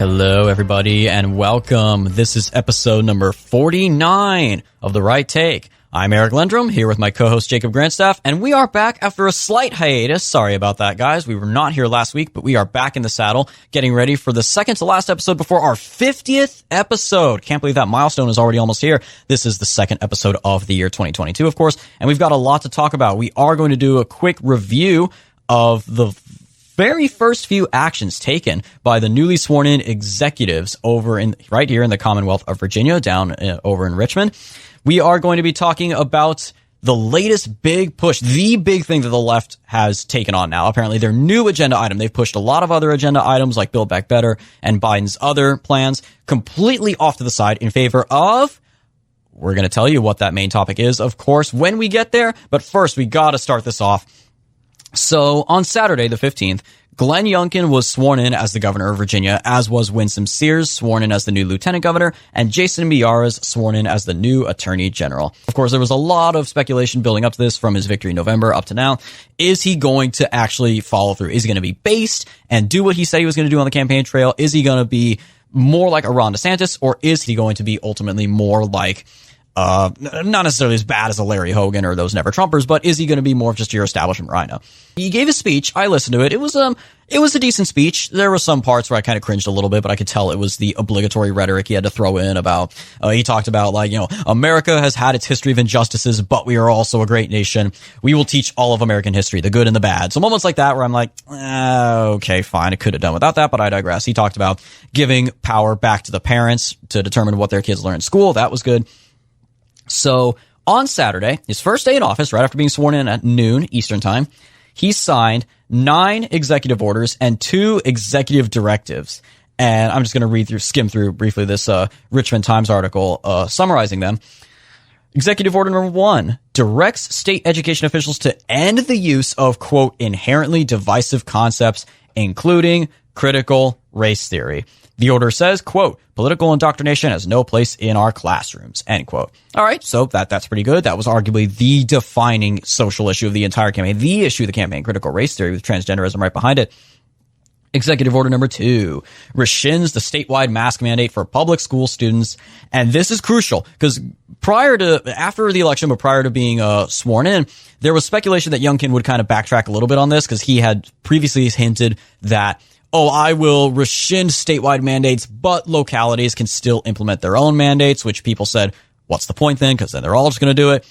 Hello, everybody, and welcome. This is episode number 49 of The Right Take. I'm Eric Lendrum, here with my co-host Jacob Grandstaff, and we are back after a slight hiatus. Sorry about that, guys. We were not here last week, but we are back in the saddle, getting ready for the second to last episode before our 50th episode. Can't believe that milestone is already almost here. This is the second episode of the year 2022, of course, and we've got a lot to talk about. We are going to do a quick review of the very first few actions taken by the newly sworn in executives right here in the Commonwealth of Virginia, down over in Richmond. We are going to be talking about the latest big push, the big thing that the left has taken on now. Apparently their new agenda item. They've pushed a lot of other agenda items like Build Back Better and Biden's other plans completely off to the side in favor of, we're going to tell you what that main topic is, of course, when we get there. But first, we got to start this off. So on Saturday, the 15th, Glenn Youngkin was sworn in as the governor of Virginia, as was Winsome Sears sworn in as the new lieutenant governor, and Jason Miyares sworn in as the new attorney general. Of course, there was a lot of speculation building up to this from his victory in November up to now. Is he going to actually follow through? Is he going to be based and do what he said he was going to do on the campaign trail? Is he going to be more like a Ron DeSantis, or is he going to be ultimately more like not necessarily as bad as a Larry Hogan or those Never Trumpers, but is he going to be more of just your establishment rhino? He gave a speech. I listened to it. It was a decent speech. There were some parts where I kind of cringed a little bit, but I could tell it was the obligatory rhetoric he had to throw in about, he talked about America has had its history of injustices, but we are also a great nation. We will teach all of American history, the good and the bad. So moments like that where I'm like, okay, fine. I could have done without that, but I digress. He talked about giving power back to the parents to determine what their kids learn in school. That was good. So on Saturday, his first day in office, right after being sworn in at noon Eastern time, he signed 9 executive orders and 2 executive directives. And I'm just going to skim through briefly this Richmond Times article summarizing them. Executive order number 1 directs state education officials to end the use of, quote, inherently divisive concepts, including critical race theory. The order says, quote, political indoctrination has no place in our classrooms, end quote. All right, so that's pretty good. That was arguably the defining social issue of the entire campaign, the issue of the campaign, critical race theory with transgenderism right behind it. Executive order number 2 rescinds the statewide mask mandate for public school students. And this is crucial because after the election, but prior to being sworn in, there was speculation that Youngkin would kind of backtrack a little bit on this because he had previously hinted that, I will rescind statewide mandates, but localities can still implement their own mandates, which people said, what's the point then? Because then they're all just going to do it.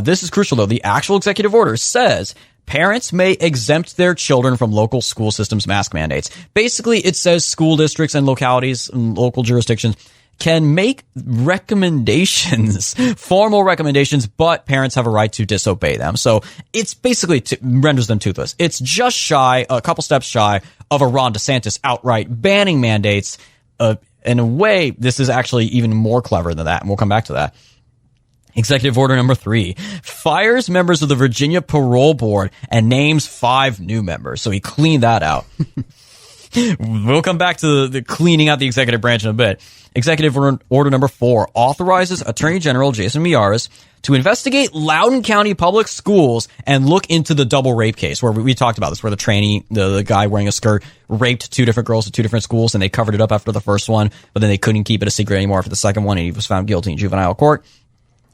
This is crucial, though. The actual executive order says parents may exempt their children from local school systems mask mandates. Basically, it says school districts and localities and local jurisdictions can make recommendations, formal recommendations, but parents have a right to disobey them. So it's basically renders them toothless. It's just a couple steps shy of a Ron DeSantis outright banning mandates. In a way, this is actually even more clever than that, and we'll come back to that. Executive order number 3 fires members of the Virginia Parole Board and names 5 new members. So he cleaned that out. We'll come back to the cleaning out the executive branch in a bit. Executive order number 4 authorizes Attorney General Jason Miyares to investigate Loudoun County Public Schools and look into the double rape case where we talked about this, where the trainee, the guy wearing a skirt, raped 2 different girls at 2 different schools, and they covered it up after the first one, but then they couldn't keep it a secret anymore for the second one, and he was found guilty in juvenile court.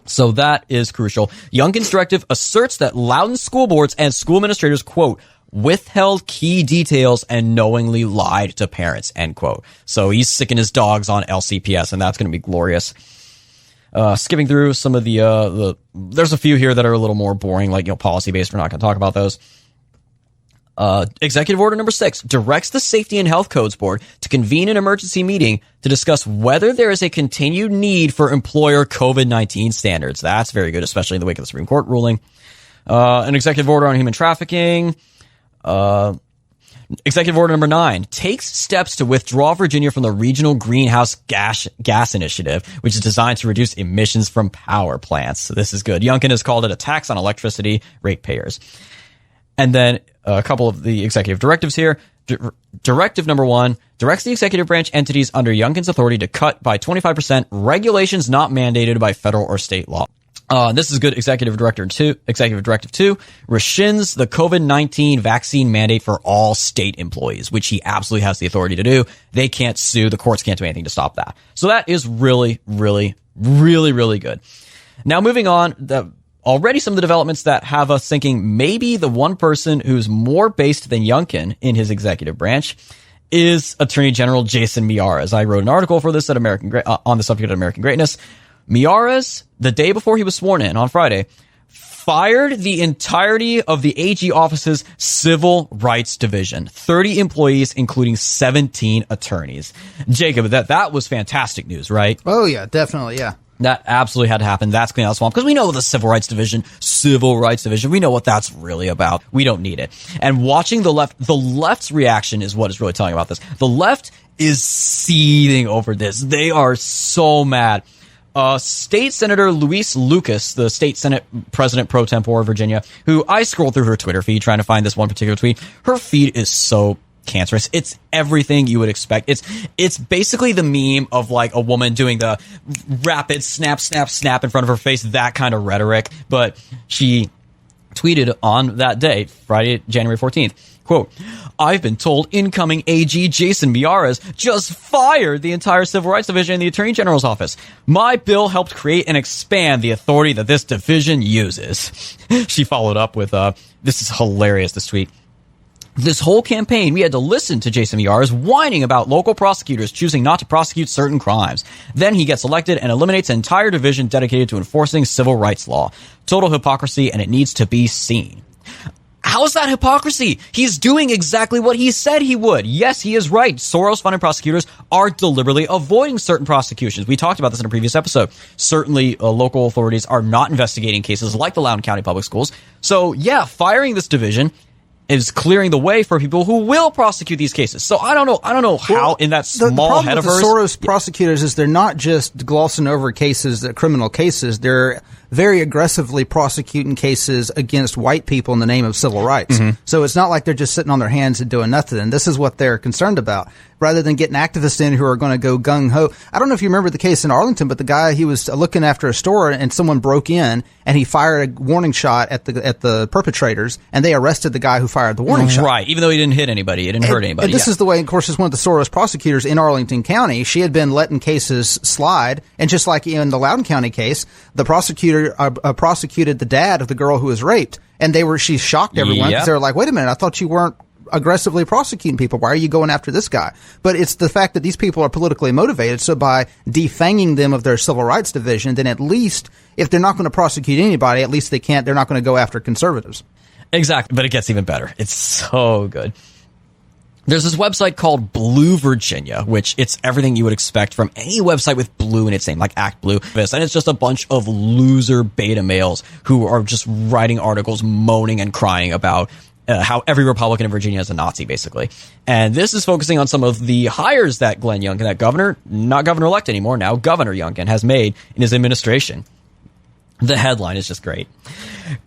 So that is crucial. Youngkin's directive asserts that Loudoun school boards and school administrators, quote, withheld key details and knowingly lied to parents, end quote. So he's sicking his dogs on LCPS, and that's going to be glorious. Skipping through some of there's a few here that are a little more boring, like, policy-based. We're not going to talk about those. Executive order number 6 directs the Safety and Health Codes Board to convene an emergency meeting to discuss whether there is a continued need for employer COVID-19 standards. That's very good, especially in the wake of the Supreme Court ruling. An executive order on human trafficking. Executive order number 9 takes steps to withdraw Virginia from the Regional Greenhouse Gas Initiative, which is designed to reduce emissions from power plants. So this is good. Youngkin has called it a tax on electricity ratepayers. And then a couple of the executive directives here. Directive number 1 directs the executive branch entities under Youngkin's authority to cut by 25% regulations not mandated by federal or state law. This is good. Executive Directive 2 rescinds the COVID-19 vaccine mandate for all state employees, which he absolutely has the authority to do. They can't sue. The courts can't do anything to stop that. So that is really, really, really, really good. Now, moving on, already some of the developments that have us thinking maybe the one person who's more based than Youngkin in his executive branch is Attorney General Jason Miyares. I wrote an article for this at on the subject of American Greatness. Miyares, the day before he was sworn in on Friday, fired the entirety of the AG office's Civil Rights Division, 30 employees, including 17 attorneys. Jacob, that was fantastic news, right? Oh, yeah, definitely, yeah. That absolutely had to happen. That's clean out the swamp, because we know the Civil Rights Division, we know what that's really about. We don't need it. And watching the left's reaction is what is really telling about this. The left is seething over this. They are so mad. State Senator Luis Lucas, the state Senate president pro tempore of Virginia, who I scrolled through her Twitter feed trying to find this one particular tweet. Her feed is so cancerous. It's everything you would expect. It's basically the meme of like a woman doing the rapid snap, snap, snap in front of her face, that kind of rhetoric. But she tweeted on that day, Friday, January 14th, quote, "I've been told incoming AG Jason Miyares just fired the entire Civil Rights Division in the Attorney General's office. My bill helped create and expand the authority that this division uses." She followed up with, this is hilarious, this tweet. "This whole campaign, we had to listen to Jason Miyares whining about local prosecutors choosing not to prosecute certain crimes. Then he gets elected and eliminates an entire division dedicated to enforcing civil rights law. Total hypocrisy, and it needs to be seen." How is that hypocrisy? He's doing exactly what he said he would. Yes, he is right. Soros-funded prosecutors are deliberately avoiding certain prosecutions. We talked about this in a previous episode. Certainly, local authorities are not investigating cases like the Loudoun County Public Schools. So, yeah, firing this division is clearing the way for people who will prosecute these cases. So I don't know how in that small head of hers. The problem with the Soros prosecutors is they're not just glossing over cases, criminal cases. They're very aggressively prosecuting cases against white people in the name of civil rights. Mm-hmm. So it's not like they're just sitting on their hands and doing nothing. And this is what they're concerned about, rather than getting activists in who are going to go gung-ho. I don't know if you remember the case in Arlington, but the guy, he was looking after a store and someone broke in and he fired a warning shot at the perpetrators, and they arrested the guy who fired the warning shot. Right, even though he didn't hit anybody, it didn't hurt anybody. And this is the way, of course, is one of the Soros prosecutors in Arlington County. She had been letting cases slide, and just like in the Loudoun County case, the prosecutor prosecuted the dad of the girl who was raped, and she shocked everyone because they were like, "Wait a minute, I thought you weren't aggressively prosecuting people. Why are you going after this guy?" But it's the fact that these people are politically motivated. So by defanging them of their civil rights division, then at least if they're not going to prosecute anybody, at least they're not going to go after conservatives. Exactly. But it gets even better. It's so good. There's this website called Blue Virginia, which it's everything you would expect from any website with blue in its name, like Act Blue. And it's just a bunch of loser beta males who are just writing articles moaning and crying about how every Republican in Virginia is a Nazi, basically. And this is focusing on some of the hires that Glenn Youngkin, that governor, not governor-elect anymore, now Governor Youngkin, has made in his administration. The headline is just great.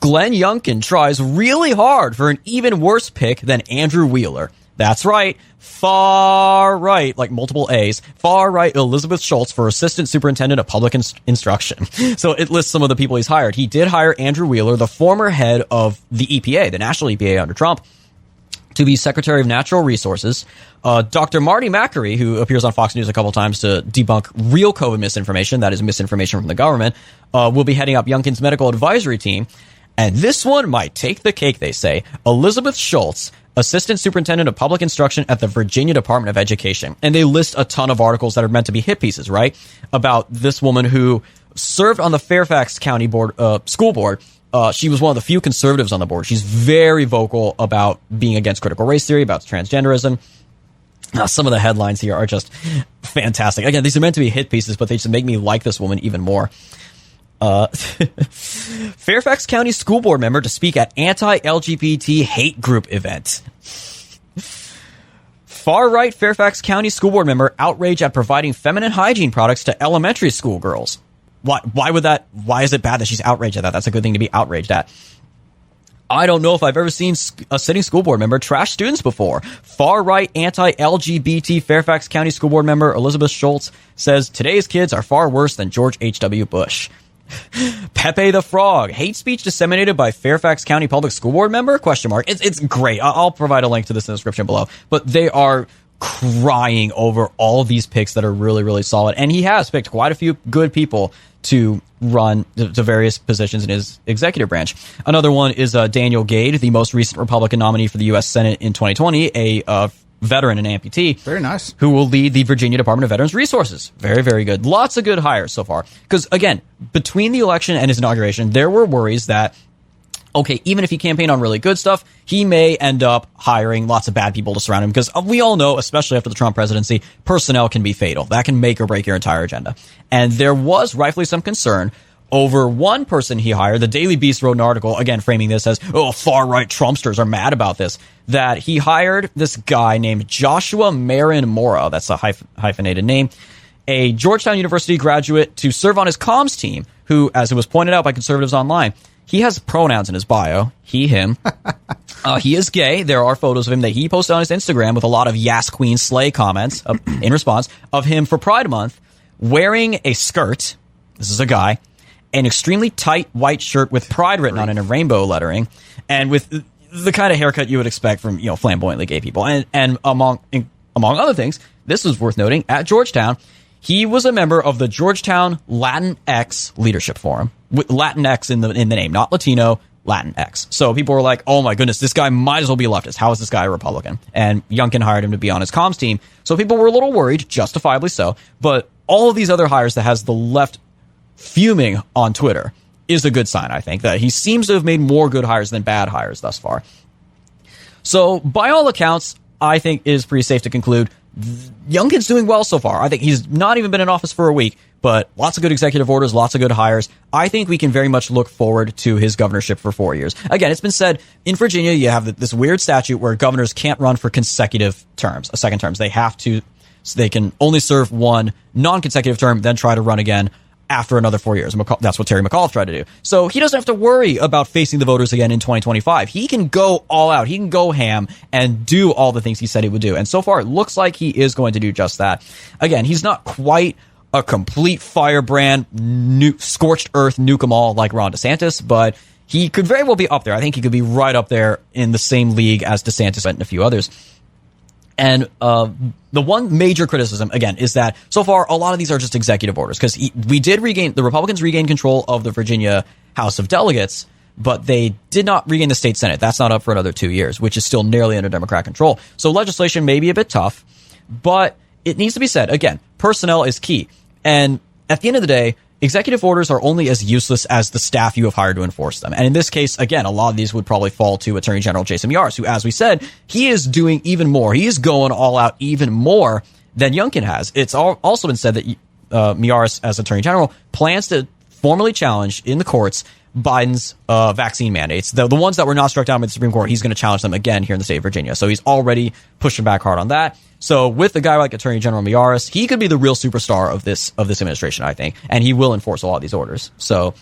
Glenn Youngkin tries really hard for an even worse pick than Andrew Wheeler. That's right. Far right, like multiple A's, far right Elizabeth Schultz for Assistant Superintendent of Public Instruction. So it lists some of the people he's hired. He did hire Andrew Wheeler, the former head of the EPA, the national EPA under Trump, to be Secretary of Natural Resources. Dr. Marty Macri, who appears on Fox News a couple times to debunk real COVID misinformation, that is misinformation from the government, will be heading up Youngkin's medical advisory team. And this one might take the cake, they say. Elizabeth Schultz, Assistant Superintendent of Public Instruction at the Virginia Department of Education. And they list a ton of articles that are meant to be hit pieces, right? About this woman who served on the Fairfax County school board. She was one of the few conservatives on the board. She's very vocal about being against critical race theory, about transgenderism. Some of the headlines here are just fantastic. Again, these are meant to be hit pieces, but they just make me like this woman even more. Fairfax County school board member to speak at anti-LGBT hate group event. Far-right Fairfax County school board member outraged at providing feminine hygiene products to elementary school girls. Why is it bad that she's outraged at that? That's a good thing to be outraged at. I don't know if I've ever seen a sitting school board member trash students before. Far-right anti-LGBT Fairfax County school board member Elizabeth Schultz says today's kids are far worse than George H.W. Bush. Pepe the Frog, hate speech disseminated by Fairfax County Public School Board member? Question mark. It's great. I'll provide a link to this in the description below. But they are crying over all of these picks that are really, really solid. And he has picked quite a few good people to run to various positions in his executive branch. Another one is Daniel Gade, the most recent Republican nominee for the U.S. Senate in 2020, a veteran and amputee. Very nice. Who will lead the Virginia Department of Veterans Resources. Very, very good. Lots of good hires so far. Because, again, between the election and his inauguration, there were worries that, okay, even if he campaigned on really good stuff, he may end up hiring lots of bad people to surround him. Because we all know, especially after the Trump presidency, personnel can be fatal. That can make or break your entire agenda. And there was rightfully some concern over one person he hired. The Daily Beast wrote an article, again, framing this as, far-right Trumpsters are mad about this, that he hired this guy named Joshua Marin Mora, that's a hyphenated name, a Georgetown University graduate, to serve on his comms team, who, as it was pointed out by conservatives online, he has pronouns in his bio. He, him. He is gay. There are photos of him that he posted on his Instagram with a lot of Yas Queen Slay comments in response of him for Pride Month wearing a skirt. This is a guy. An extremely tight white shirt with Pride written on it in rainbow lettering, and with the kind of haircut you would expect from, flamboyantly gay people. And among other things, this is worth noting, at Georgetown, he was a member of the Georgetown Latinx Leadership Forum, with Latinx in the name, not Latino, Latinx. So people were like, oh my goodness, this guy might as well be a leftist. How is this guy a Republican? And Youngkin hired him to be on his comms team. So people were a little worried, justifiably so. But all of these other hires that has the left fuming on Twitter is a good sign, I think, that he seems to have made more good hires than bad hires thus far. So by all accounts, I think it is pretty safe to conclude Youngkin's doing well so far. I think he's not even been in office for a week, but lots of good executive orders, lots of good hires. I think we can very much look forward to his governorship for 4 years. Again, it's been said in Virginia, you have this weird statute where governors can't run for consecutive terms, second terms. They have to, so they can only serve one non-consecutive term, then try to run again after another 4 years. That's what Terry McAuliffe tried to do. So he doesn't have to worry about facing the voters again in 2025. He can go all out. He can go ham and do all the things he said he would do. And so far, it looks like he is going to do just that. Again, he's not quite a complete firebrand, scorched earth, nuke 'em all like Ron DeSantis, but he could very well be up there. I think he could be right up there in the same league as DeSantis and a few others. And the one major criticism, again, is that so far a lot of these are just executive orders, because the Republicans regained control of the Virginia House of Delegates, but they did not regain the state Senate. That's not up for another 2 years, which is still nearly under Democrat control. So legislation may be a bit tough, but it needs to be said, again, personnel is key. And at the end of the day, executive orders are only as useless as the staff you have hired to enforce them. And in this case, again, a lot of these would probably fall to Attorney General Jason Miyares, who, as we said, he is doing even more. He is going all out even more than Youngkin has. It's also been said that Miyares, as Attorney General, plans to formally challenge in the courts Biden's vaccine mandates. The ones that were not struck down by the Supreme Court, he's going to challenge them again here in the state of Virginia. So he's already pushing back hard on that. So with a guy like Attorney General Miyares, he could be the real superstar of this administration, I think, and he will enforce a lot of these orders. So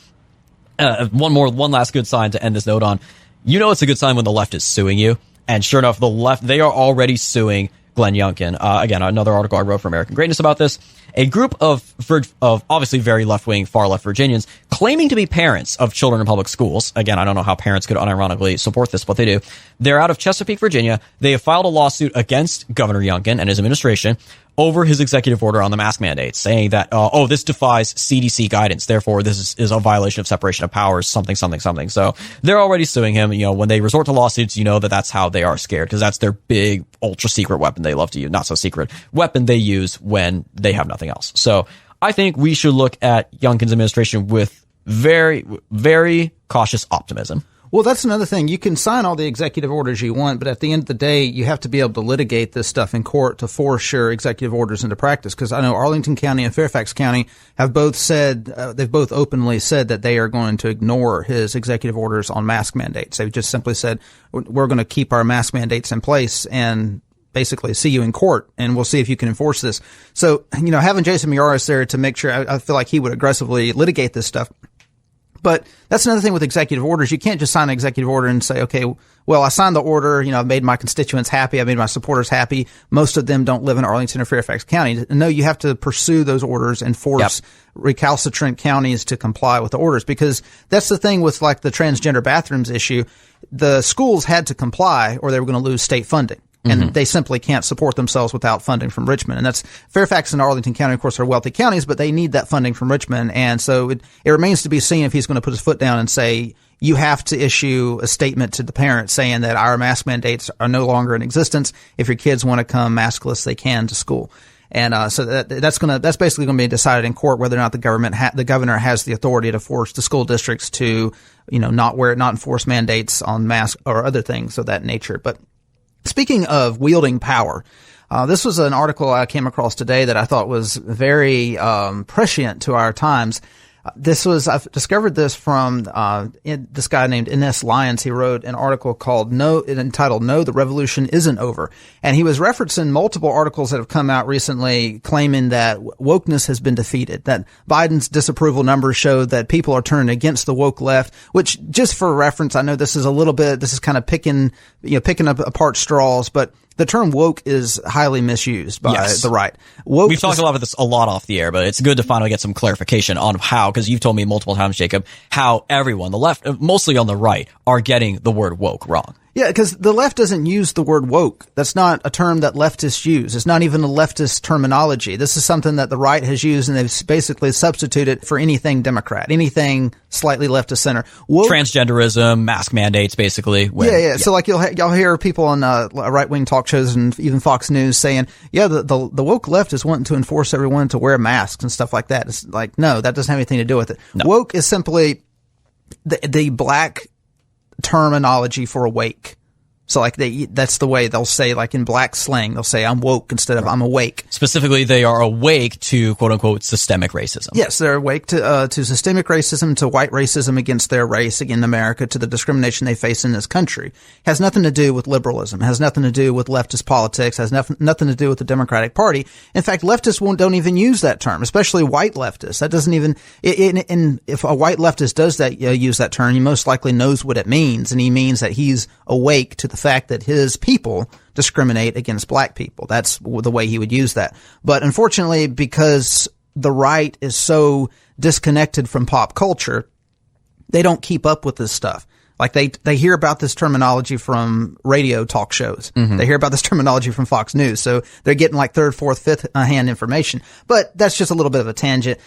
one last good sign to end this note on. It's a good sign when the left is suing you, and sure enough, the left, they are already suing Glenn Youngkin. Again, another article I wrote for American Greatness about this. A group of obviously very left-wing, far-left Virginians claiming to be parents of children in public schools. Again, I don't know how parents could unironically support this, but they do. They're out of Chesapeake, Virginia. They have filed a lawsuit against Governor Youngkin and his administration over his executive order on the mask mandate, saying that, this defies CDC guidance. Therefore, this is a violation of separation of powers, something. So they're already suing him. When they resort to lawsuits, that's how they are scared, because that's their big ultra secret weapon they love to use. Not so secret weapon they use when they have nothing else. So I think we should look at Youngkin's administration with very, very cautious optimism. Well, that's another thing. You can sign all the executive orders you want, but at the end of the day, you have to be able to litigate this stuff in court to force your executive orders into practice. Because I know Arlington County and Fairfax County have both said, they've both openly said that they are going to ignore his executive orders on mask mandates. They've just simply said, we're going to keep our mask mandates in place and basically see you in court, and we'll see if you can enforce this. So, having Jason Miyares there to make sure, I feel like he would aggressively litigate this stuff. But that's another thing with executive orders. You can't just sign an executive order and say, okay, well, I signed the order, I've made my constituents happy, I made my supporters happy. Most of them don't live in Arlington or Fairfax County. No, you have to pursue those orders and force recalcitrant counties to comply with the orders, because that's the thing with like the transgender bathrooms issue. The schools had to comply or they were going to lose state funding. And they simply can't support themselves without funding from Richmond. And that's Fairfax and Arlington County, of course, are wealthy counties, but they need that funding from Richmond. And so it remains to be seen if he's going to put his foot down and say, you have to issue a statement to the parents saying that our mask mandates are no longer in existence. If your kids want to come maskless, they can to school. And so that's basically going to be decided in court whether or not the governor has the authority to force the school districts to, not enforce mandates on masks or other things of that nature. But speaking of wielding power, this was an article I came across today that I thought was very prescient to our times. I've discovered this from this guy named Ines Lyons. He wrote an article entitled "No, the Revolution Isn't Over." And he was referencing multiple articles that have come out recently claiming that wokeness has been defeated, that Biden's disapproval numbers show that people are turning against the woke left, which, just for reference, I know this is kind of picking up apart straws, but the term woke is highly misused by the right. We've talked a lot off the air, but it's good to finally get some clarification on how, because you've told me multiple times, Jacob, how everyone, the left, mostly on the right, are getting the word woke wrong. Yeah, because the left doesn't use the word woke. That's not a term that leftists use. It's not even a leftist terminology. This is something that the right has used, and they've basically substituted for anything Democrat, anything slightly left of center. Woke, transgenderism, mask mandates, basically. So like y'all hear people on right-wing talk shows and even Fox News saying, the woke left is wanting to enforce everyone to wear masks and stuff like that. It's like, no, that doesn't have anything to do with it. No. Woke is simply the black terminology for awake. So like that's the way they'll say, like in black slang, they'll say I'm woke instead of I'm awake. Specifically, they are awake to quote unquote systemic racism. Yes, they're awake to systemic racism, to white racism against their race in America, to the discrimination they face in this country. Has nothing to do with liberalism, has nothing to do with leftist politics, has nothing to do with the Democratic Party. In fact, leftists don't even use that term, especially white leftists. That doesn't even, if a white leftist does that, use that term, he most likely knows what it means, and he means that he's awake to the fact that his people discriminate against black people. That's the way he would use that. But unfortunately, because the right is so disconnected from pop culture, they don't keep up with this stuff. Like they hear about this terminology from radio talk shows. Mm-hmm. They hear about this terminology from Fox News. So they're getting like third, fourth, fifth hand information. But that's just a little bit of a tangent.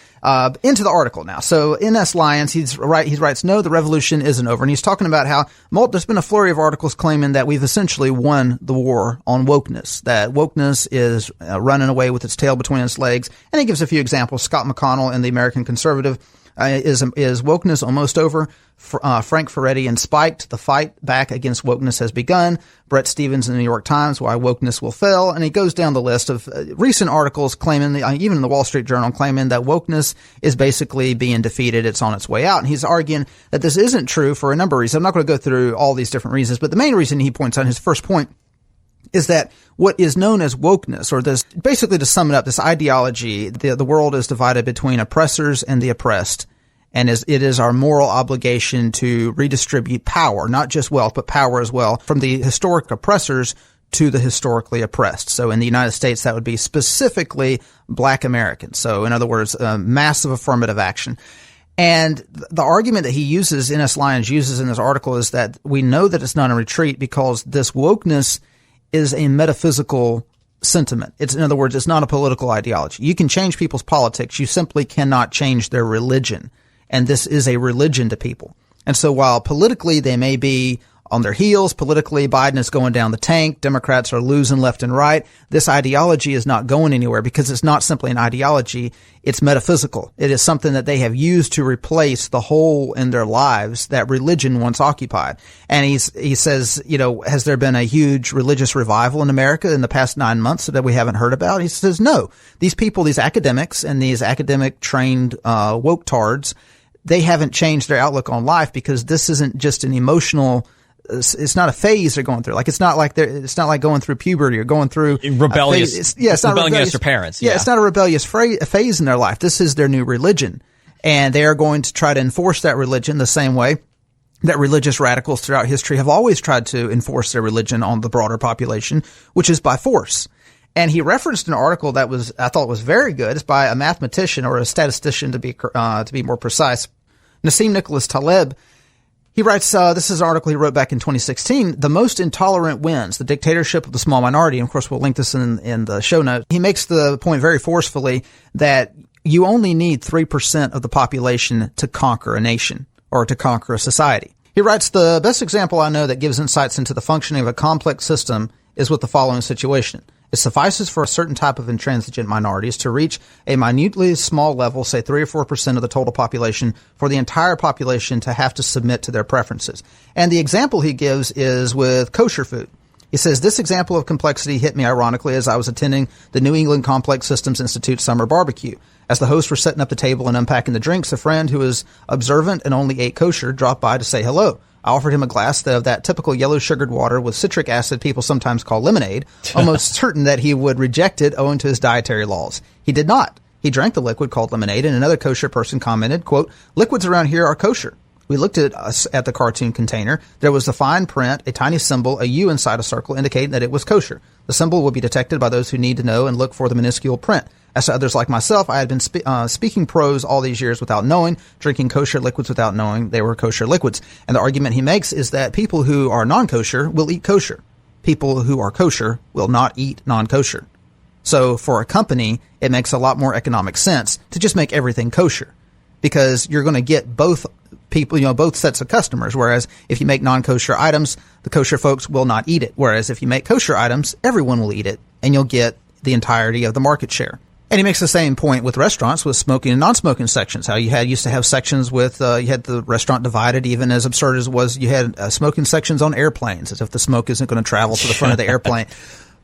Into the article now. So Ines Lyons, he writes, "No, the revolution isn't over." And he's talking about how there's been a flurry of articles claiming that we've essentially won the war on wokeness, that wokeness is running away with its tail between its legs. And he gives a few examples. Scott McConnell in the American Conservative, is wokeness almost over? Frank Ferretti in Spiked, the fight back against wokeness has begun. Brett Stevens in the New York Times, why wokeness will fail. And he goes down the list of recent articles claiming, even in the Wall Street Journal, claiming that wokeness is basically being defeated. It's on its way out. And he's arguing that this isn't true for a number of reasons. I'm not going to go through all these different reasons, but the main reason he points out, his first point, is that what is known as wokeness, or this, basically to sum it up, this ideology, the world is divided between oppressors and the oppressed. And it is our moral obligation to redistribute power, not just wealth, but power as well, from the historic oppressors to the historically oppressed. So in the United States, that would be specifically black Americans. So in other words, massive affirmative action. And the argument that he uses, Ines Lyons uses in this article, is that we know that it's not a retreat because this wokeness is a metaphysical sentiment. In other words, it's not a political ideology. You can change people's politics. You simply cannot change their religion. And this is a religion to people. And so while politically they may be on their heels, politically Biden is going down the tank, Democrats are losing left and right, this ideology is not going anywhere because it's not simply an ideology, it's metaphysical. It is something that they have used to replace the hole in their lives that religion once occupied. And he says, has there been a huge religious revival in America in the past 9 months that we haven't heard about? He says, no. These people, these academics and these academic trained woke tards, they haven't changed their outlook on life because this isn't just an emotional, it's not a phase they're going through. Like it's not like going through puberty or going through rebellious. It's not rebelling against their parents. Yeah, it's not a rebellious phase in their life. This is their new religion. And they are going to try to enforce that religion the same way that religious radicals throughout history have always tried to enforce their religion on the broader population, which is by force. And he referenced an article that I thought was very good. It's by a mathematician or a statistician to be more precise, Nassim Nicholas Taleb. He writes, this is an article he wrote back in 2016, "The most intolerant wins, the dictatorship of the small minority." And of course, we'll link this in the show notes. He makes the point very forcefully that you only need 3% of the population to conquer a nation or to conquer a society. He writes, "The best example I know that gives insights into the functioning of a complex system is with the following situation. It suffices for a certain type of intransigent minorities to reach a minutely small level, say 3 or 4% of the total population, for the entire population to have to submit to their preferences." And the example he gives is with kosher food. He says, "This example of complexity hit me ironically as I was attending the New England Complex Systems Institute summer barbecue. As the hosts were setting up the table and unpacking the drinks, a friend who is observant and only ate kosher dropped by to say hello. I offered him a glass of that typical yellow sugared water with citric acid people sometimes call lemonade, almost certain that he would reject it owing to his dietary laws. He did not. He drank the liquid called lemonade, and another kosher person commented, quote, 'Liquids around here are kosher.' We looked at the cartoon container. There was the fine print, a tiny symbol, a U inside a circle indicating that it was kosher. The symbol will be detected by those who need to know and look for the minuscule print. As to others like myself, I had been speaking prose all these years without knowing, drinking kosher liquids without knowing they were kosher liquids. And the argument he makes is that people who are non-kosher will eat kosher. People who are kosher will not eat non-kosher. So for a company, it makes a lot more economic sense to just make everything kosher, because you're going to get both people, both sets of customers. Whereas if you make non-kosher items, the kosher folks will not eat it. Whereas if you make kosher items, everyone will eat it, and you'll get the entirety of the market share. And he makes the same point with restaurants, with smoking and non-smoking sections. How you used to have sections with, you had the restaurant divided, even as absurd as it was, you had smoking sections on airplanes, as if the smoke isn't going to travel to the front of the airplane.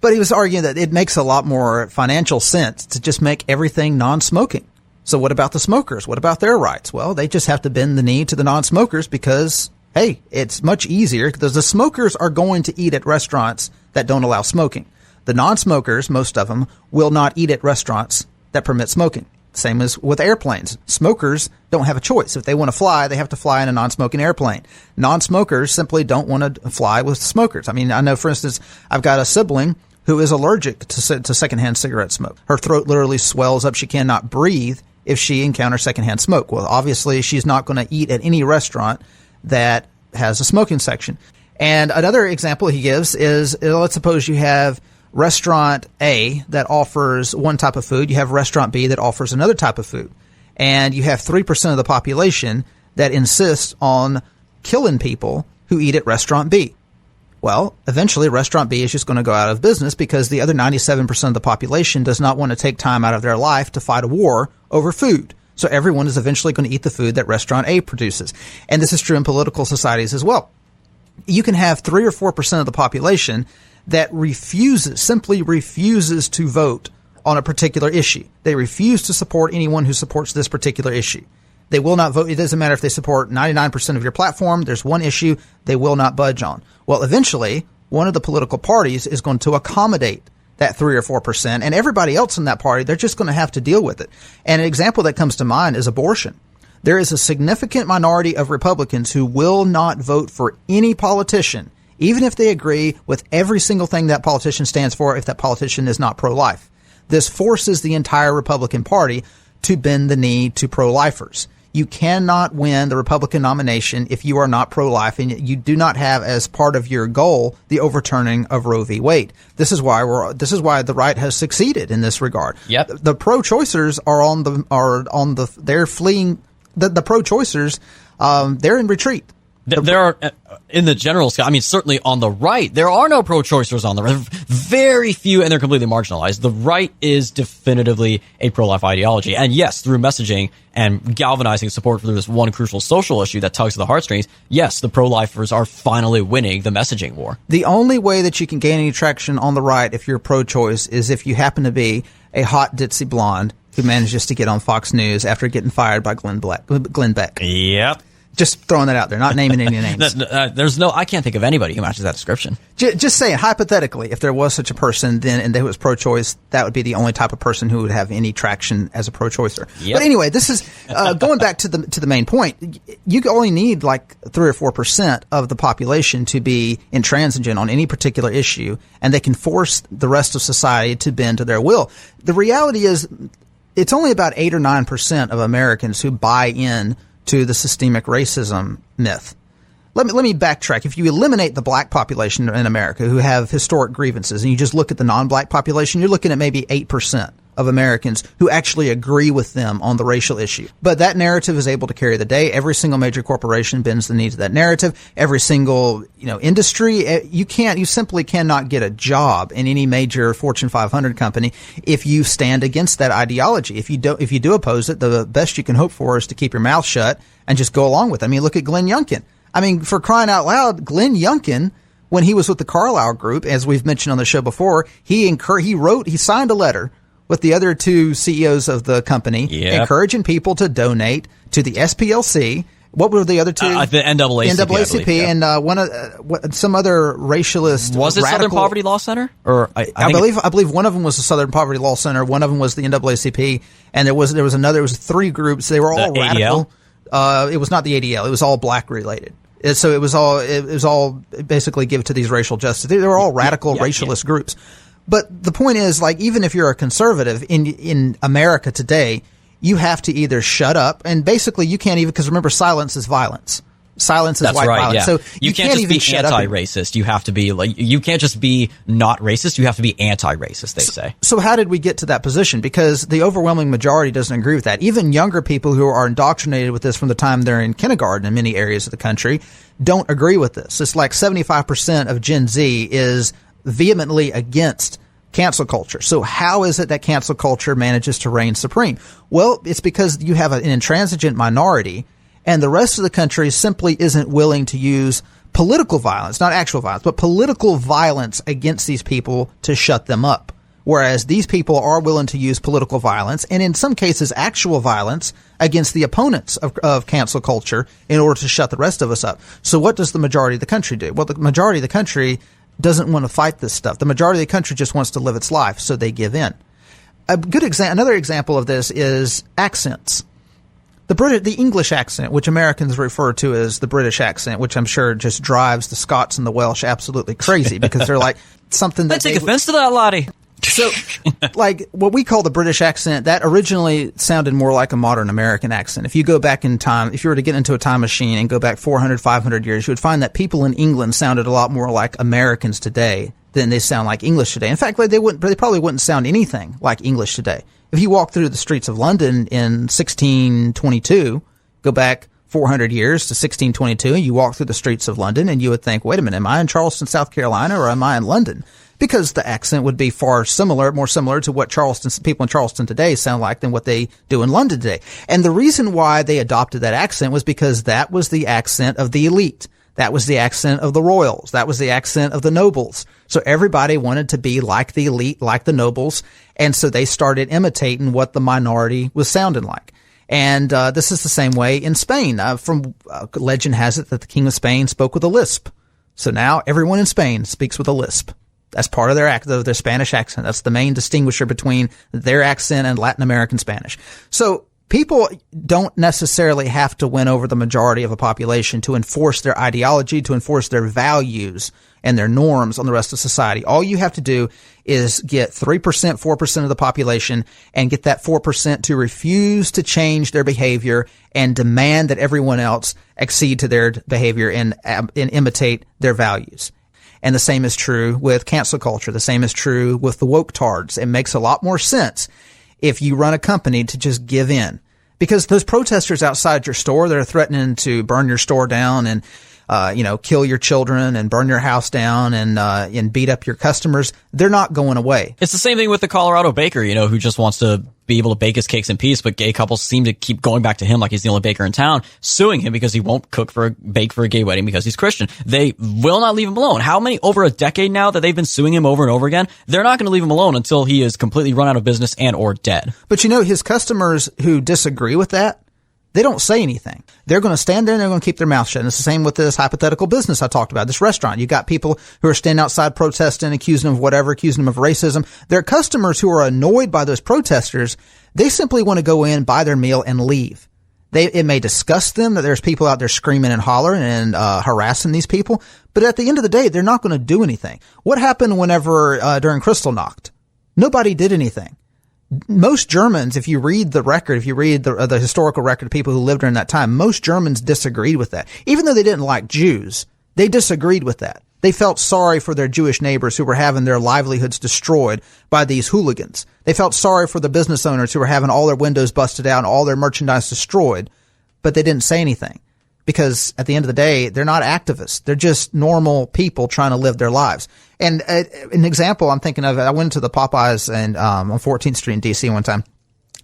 But he was arguing that it makes a lot more financial sense to just make everything non-smoking. So what about the smokers? What about their rights? Well, they just have to bend the knee to the non-smokers because, hey, it's much easier because the smokers are going to eat at restaurants that don't allow smoking. The non-smokers, most of them, will not eat at restaurants that permit smoking. Same as with airplanes. Smokers don't have a choice. If they want to fly, they have to fly in a non-smoking airplane. Non-smokers simply don't want to fly with smokers. I mean, I know, for instance, I've got a sibling who is allergic to secondhand cigarette smoke. Her throat literally swells up. She cannot breathe if she encounters secondhand smoke. Well, obviously, she's not going to eat at any restaurant that has a smoking section. And another example he gives is, let's suppose you have restaurant A that offers one type of food. You have restaurant B that offers another type of food. And you have 3% of the population that insists on killing people who eat at restaurant B. Well, eventually restaurant B is just going to go out of business because the other 97% of the population does not want to take time out of their life to fight a war over food. So everyone is eventually going to eat the food that restaurant A produces. And this is true in political societies as well. You can have 3 or 4% of the population that simply refuses to vote on a particular issue. They refuse to support anyone who supports this particular issue. They will not vote. It doesn't matter if they support 99% of your platform. There's one issue they will not budge on. Well, eventually, one of the political parties is going to accommodate that 3 or 4%, and everybody else in that party, they're just going to have to deal with it. And an example that comes to mind is abortion. There is a significant minority of Republicans who will not vote for any politician, even if they agree with every single thing that politician stands for, if that politician is not pro-life. This forces the entire Republican Party to bend the knee to pro-lifers. You cannot win the Republican nomination if you are not pro-life and you do not have as part of your goal the overturning of Roe v. Wade. This is why the right has succeeded in this regard. Yep. The pro-choicers they're fleeing. The pro-choicers, they're in retreat. There are, in the general scale, I mean, certainly on the right, there are no pro-choicers on the right. Very few, and they're completely marginalized. The right is definitively a pro-life ideology. And yes, through messaging and galvanizing support for this one crucial social issue that tugs at the heartstrings, yes, the pro-lifers are finally winning the messaging war. The only way that you can gain any traction on the right if you're pro-choice is if you happen to be a hot, ditzy blonde who manages to get on Fox News after getting fired by Glenn Beck. Yep. Just throwing that out there, not naming any names. I can't think of anybody who matches that description. Just saying, hypothetically, if there was such a person, then and they was pro-choice, that would be the only type of person who would have any traction as a pro-choicer. Yep. But anyway, this is going back to the main point. You only need like 3 or 4% of the population to be intransigent on any particular issue, and they can force the rest of society to bend to their will. The reality is, it's only about 8 or 9% of Americans who buy in to the systemic racism myth. Let me backtrack. If you eliminate the black population in America who have historic grievances and you just look at the non-black population, you're looking at maybe 8% of Americans who actually agree with them on the racial issue. But that narrative is able to carry the day. Every single major corporation bends the knee to that narrative. Every single, industry, you simply cannot get a job in any major Fortune 500 company if you stand against that ideology. If you do oppose it, the best you can hope for is to keep your mouth shut and just go along with it. I mean, look at Glenn Youngkin. I mean, for crying out loud, Glenn Youngkin, when he was with the Carlyle Group, as we've mentioned on the show before, he signed a letter with the other two CEOs of the company, encouraging people to donate to the SPLC. What were the other two? The NAACP, and some other racialist. Was it Southern Poverty Law Center? Or I believe one of them was the Southern Poverty Law Center. One of them was the NAACP, and there was another. It was 3 groups. They were all radical. It was not the ADL. It was all black related. So it was all basically give to these racial justice. They were all radical racialist groups. But the point is, like, even if you're a conservative in America today, you have to either shut up, and basically you can't even, because remember, silence is violence. Silence is white violence. Yeah. So you can't just be anti-racist. You have to be you can't just be not racist. You have to be anti-racist, they say. So how did we get to that position? Because the overwhelming majority doesn't agree with that. Even younger people who are indoctrinated with this from the time they're in kindergarten in many areas of the country don't agree with this. It's like 75% of Gen Z is vehemently against cancel culture. So how is it that cancel culture manages to reign supreme? Well, it's because you have an intransigent minority, and the rest of the country simply isn't willing to use political violence, not actual violence, but political violence against these people to shut them up. Whereas these people are willing to use political violence, and in some cases actual violence, against the opponents of cancel culture in order to shut the rest of us up. So what does the majority of the country do? Well, the majority of the country doesn't want to fight this stuff. The majority of the country just wants to live its life, so they give in. Another example of this is accents. The English accent, which Americans refer to as the British accent, which I'm sure just drives the Scots and the Welsh absolutely crazy because they're like something that take offense to that, laddie. So, like, what we call the British accent, that originally sounded more like a modern American accent. If you go back in time, if you were to get into a time machine and go back 400, 500 years, you would find that people in England sounded a lot more like Americans today than they sound like English today. In fact, they probably wouldn't sound anything like English today. If you walk through the streets of London in 1622, go back 400 years to 1622, and you walk through the streets of London and you would think, wait a minute, am I in Charleston, South Carolina, or am I in London? Because the accent would be more similar to what people in Charleston today sound like than what they do in London today. And the reason why they adopted that accent was because that was the accent of the elite. That was the accent of the royals. That was the accent of the nobles. So everybody wanted to be like the elite, like the nobles. And so they started imitating what the minority was sounding like. And this is the same way in Spain. Legend has it that the King of Spain spoke with a lisp. So now everyone in Spain speaks with a lisp. That's part of their Spanish accent. That's the main distinguisher between their accent and Latin American Spanish. So people don't necessarily have to win over the majority of a population to enforce their ideology, to enforce their values and their norms on the rest of society. All you have to do is get 3%, 4% of the population and get that 4% to refuse to change their behavior and demand that everyone else accede to their behavior and imitate their values. And the same is true with cancel culture. The same is true with the woke tards. It makes a lot more sense if you run a company to just give in. Because those protesters outside your store that are threatening to burn your store down and, kill your children and burn your house down and beat up your customers, they're not going away. It's the same thing with the Colorado baker, who just wants to be able to bake his cakes in peace, but gay couples seem to keep going back to him like he's the only baker in town, suing him because he won't bake for a gay wedding because he's Christian. They will not leave him alone. How many, over a decade now that they've been suing him over and over again? They're not going to leave him alone until he is completely run out of business and or dead. But his customers who disagree with that, They don't say anything. They're going to stand there and they're going to keep their mouth shut. And it's the same with this hypothetical business I talked about, this restaurant. You got people who are standing outside protesting, accusing them of whatever, accusing them of racism. Their customers who are annoyed by those protesters, they simply want to go in, buy their meal, and leave. It may disgust them that there's people out there screaming and hollering and harassing these people, but at the end of the day, they're not going to do anything. What happened whenever during Kristallnacht? Nobody did anything. Most Germans, if you read the record, if you read the historical record of people who lived during that time, most Germans disagreed with that. Even though they didn't like Jews, they disagreed with that. They felt sorry for their Jewish neighbors who were having their livelihoods destroyed by these hooligans. They felt sorry for the business owners who were having all their windows busted out and all their merchandise destroyed, but they didn't say anything. Because at the end of the day, they're not activists. They're just normal people trying to live their lives. And an example I'm thinking of, I went to the Popeyes and on 14th Street in DC one time.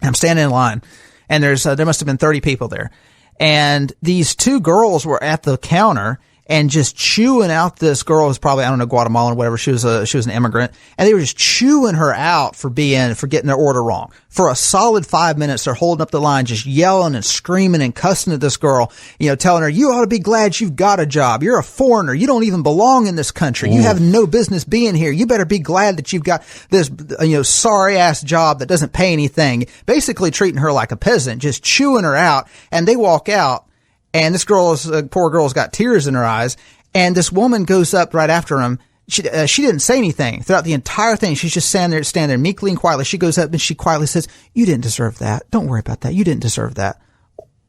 I'm standing in line, and there must have been 30 people there. And these two girls were at the counter and just chewing out this girl who's probably, I don't know, Guatemalan or whatever. She was an immigrant, and they were just chewing her out for getting their order wrong. For a solid 5 minutes, they're holding up the line, just yelling and screaming and cussing at this girl, telling her, you ought to be glad you've got a job. You're a foreigner. You don't even belong in this country. You have no business being here. You better be glad that you've got this, sorry ass job that doesn't pay anything. Basically treating her like a peasant, just chewing her out. And they walk out. And this poor girl's got tears in her eyes. And this woman goes up right after him. She didn't say anything throughout the entire thing. She's just standing there meekly and quietly. She goes up and she quietly says, you didn't deserve that. Don't worry about that. You didn't deserve that.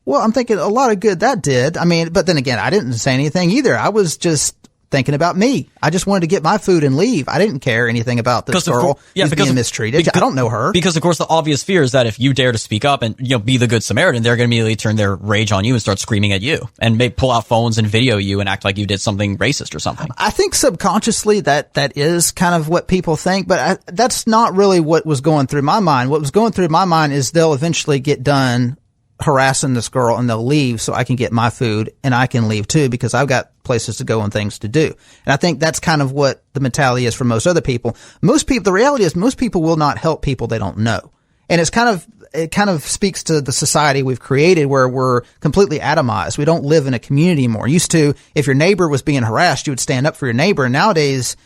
Well, I'm thinking a lot of good that did. I mean, but then again, I didn't say anything either. I was just thinking about me. I just wanted to get my food and leave. I didn't care anything about this girl who's being mistreated. I don't know her. Because, of course, the obvious fear is that if you dare to speak up and be the good Samaritan, they're going to immediately turn their rage on you and start screaming at you and may pull out phones and video you and act like you did something racist or something. I think subconsciously that is kind of what people think, but that's not really what was going through my mind. What was going through my mind is they'll eventually get done harassing this girl and they'll leave so I can get my food and I can leave too because I've got places to go and things to do. And I think that's kind of what the mentality is for most other people. The reality is most people will not help people they don't know. And it kind of speaks to the society we've created where we're completely atomized. We don't live in a community anymore. Used to, if your neighbor was being harassed, you would stand up for your neighbor. And nowadays,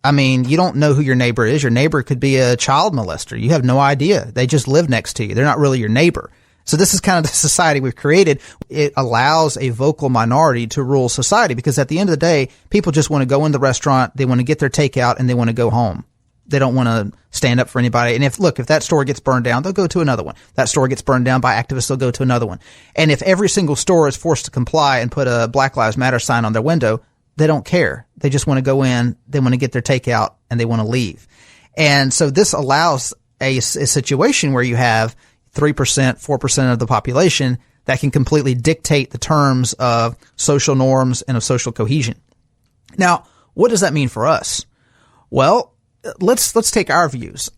I mean, you don't know who your neighbor is. Your neighbor could be a child molester. You have no idea. They just live next to you. They're not really your neighbor. So this is kind of the society we've created. It allows a vocal minority to rule society because at the end of the day, people just want to go in the restaurant, they want to get their takeout, and they want to go home. They don't want to stand up for anybody. And if that store gets burned down, they'll go to another one. That store gets burned down by activists, they'll go to another one. And if every single store is forced to comply and put a Black Lives Matter sign on their window, they don't care. They just want to go in, they want to get their takeout, and they want to leave. And so this allows a situation where you have 3%, 4% of the population that can completely dictate the terms of social norms and of social cohesion. Now, what does that mean for us? Well, let's take our views.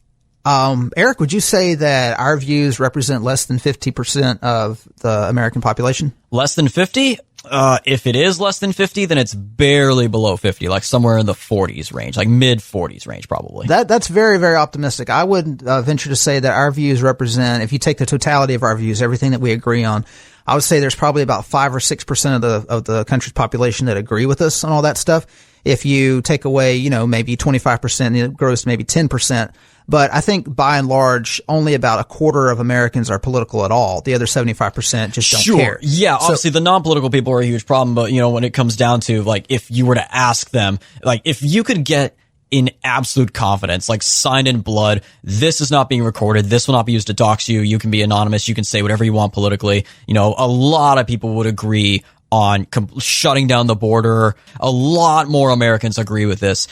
Eric, would you say that our views represent less than 50% of the American population? Less than 50? If it is less than 50, then it's barely below 50, like somewhere in the 40s range, like mid 40s range, probably. That's very, very optimistic. I would venture to say that our views represent, if you take the totality of our views, everything that we agree on, I would say there's probably about 5 or 6% of the country's population that agree with us on all that stuff. If you take away, maybe 25%, it grows to maybe 10%. But I think by and large, only about a quarter of Americans are political at all. The other 75% just don't care. Yeah, obviously the non-political people are a huge problem. But, when it comes down to, like, if you were to ask them, like, if you could get in absolute confidence, like signed in blood, this is not being recorded, this will not be used to dox you, you can be anonymous, you can say whatever you want politically, a lot of people would agree on shutting down the border. A lot more Americans agree with this.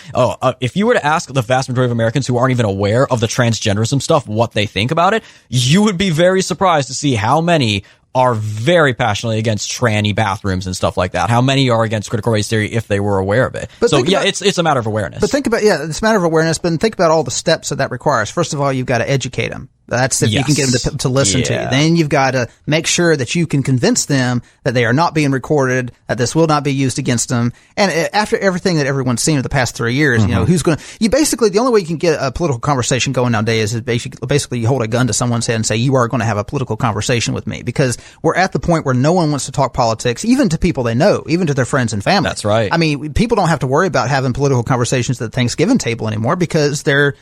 If you were to ask the vast majority of Americans who aren't even aware of the transgenderism stuff what they think about it, you would be very surprised to see how many are very passionately against tranny bathrooms and stuff like that. How many are against critical race theory if they were aware of it? It's a matter of awareness. But it's a matter of awareness, but think about all the steps that requires. First of all, you've got to educate them. That's if you can get them to listen to you. Then you've got to make sure that you can convince them that they are not being recorded, that this will not be used against them. And after everything that everyone's seen in the past 3 years, you know, the only way you can get a political conversation going nowadays is basically you hold a gun to someone's head and say, you are going to have a political conversation with me, because we're at the point where no one wants to talk politics, even to people they know, even to their friends and family. That's right. I mean, people don't have to worry about having political conversations at the Thanksgiving table anymore, because they're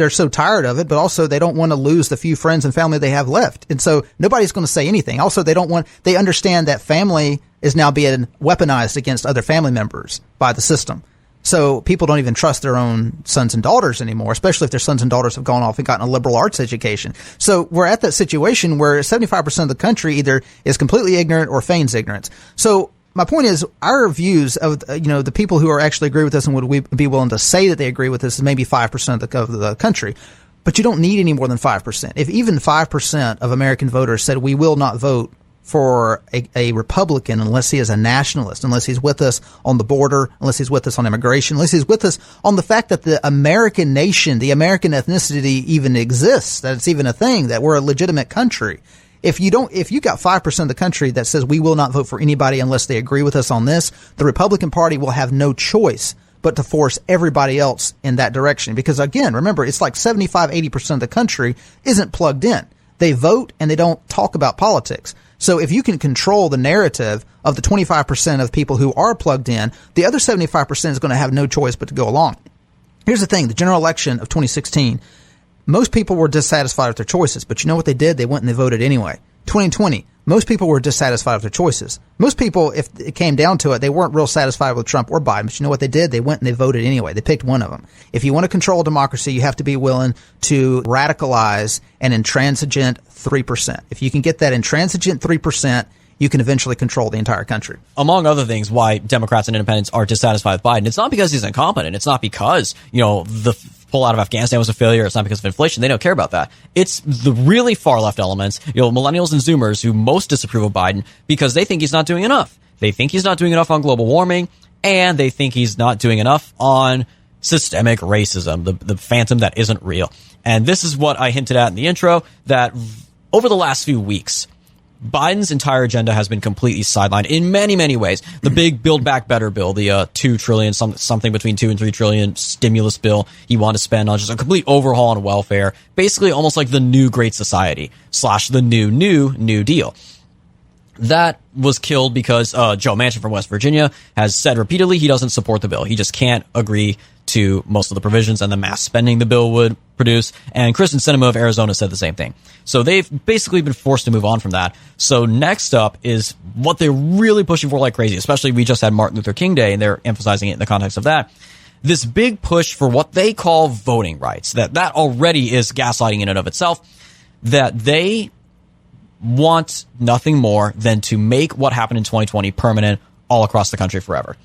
so tired of it, but also they don't want to lose the few friends and family they have left. And so nobody's going to say anything. Also, they understand that family is now being weaponized against other family members by the system. So people don't even trust their own sons and daughters anymore, especially if their sons and daughters have gone off and gotten a liberal arts education. So we're at that situation where 75% of the country either is completely ignorant or feigns ignorance. So my point is, our views of, the people who are actually agree with us and would we be willing to say that they agree with us is maybe 5% of the country. But you don't need any more than 5%. If even 5% of American voters said we will not vote for a Republican unless he is a nationalist, unless he's with us on the border, unless he's with us on immigration, unless he's with us on the fact that the American nation, the American ethnicity even exists, that it's even a thing, that we're a legitimate country. If you got 5% of the country that says we will not vote for anybody unless they agree with us on this, the Republican Party will have no choice but to force everybody else in that direction. Because again, remember, it's like 75-80% of the country isn't plugged in. They vote and they don't talk about politics. So if you can control the narrative of the 25% of people who are plugged in, the other 75% is going to have no choice but to go along. Here's the thing, the general election of 2016, most people were dissatisfied with their choices, but you know what they did? They went and they voted anyway. 2020, most people were dissatisfied with their choices. Most people, if it came down to it, they weren't real satisfied with Trump or Biden, but you know what they did? They went and they voted anyway. They picked one of them. If you want to control democracy, you have to be willing to radicalize an intransigent 3%. If you can get that intransigent 3%, you can eventually control the entire country. Among other things, why Democrats and independents are dissatisfied with Biden, it's not because he's incompetent. It's not because, the pull out of Afghanistan was a failure. It's not because of inflation. They don't care about that. It's the really far left elements, millennials and Zoomers who most disapprove of Biden because they think he's not doing enough. They think he's not doing enough on global warming, and they think he's not doing enough on systemic racism, the phantom that isn't real. And this is what I hinted at in the intro, that over the last few weeks, Biden's entire agenda has been completely sidelined in many, many ways. The big Build Back Better bill, the $2 trillion, something between $2 and $3 trillion stimulus bill he wanted to spend on just a complete overhaul on welfare, basically almost like the new Great Society / the new Deal. That was killed because Joe Manchin from West Virginia has said repeatedly he doesn't support the bill. He just can't agree to most of the provisions and the mass spending the bill would produce. And Kristen Sinema of Arizona said the same thing. So they've basically been forced to move on from that. So next up is what they're really pushing for like crazy, especially we just had Martin Luther King Day and they're emphasizing it in the context of that. This big push for what they call voting rights, that already is gaslighting in and of itself, that they want nothing more than to make what happened in 2020 permanent all across the country forever.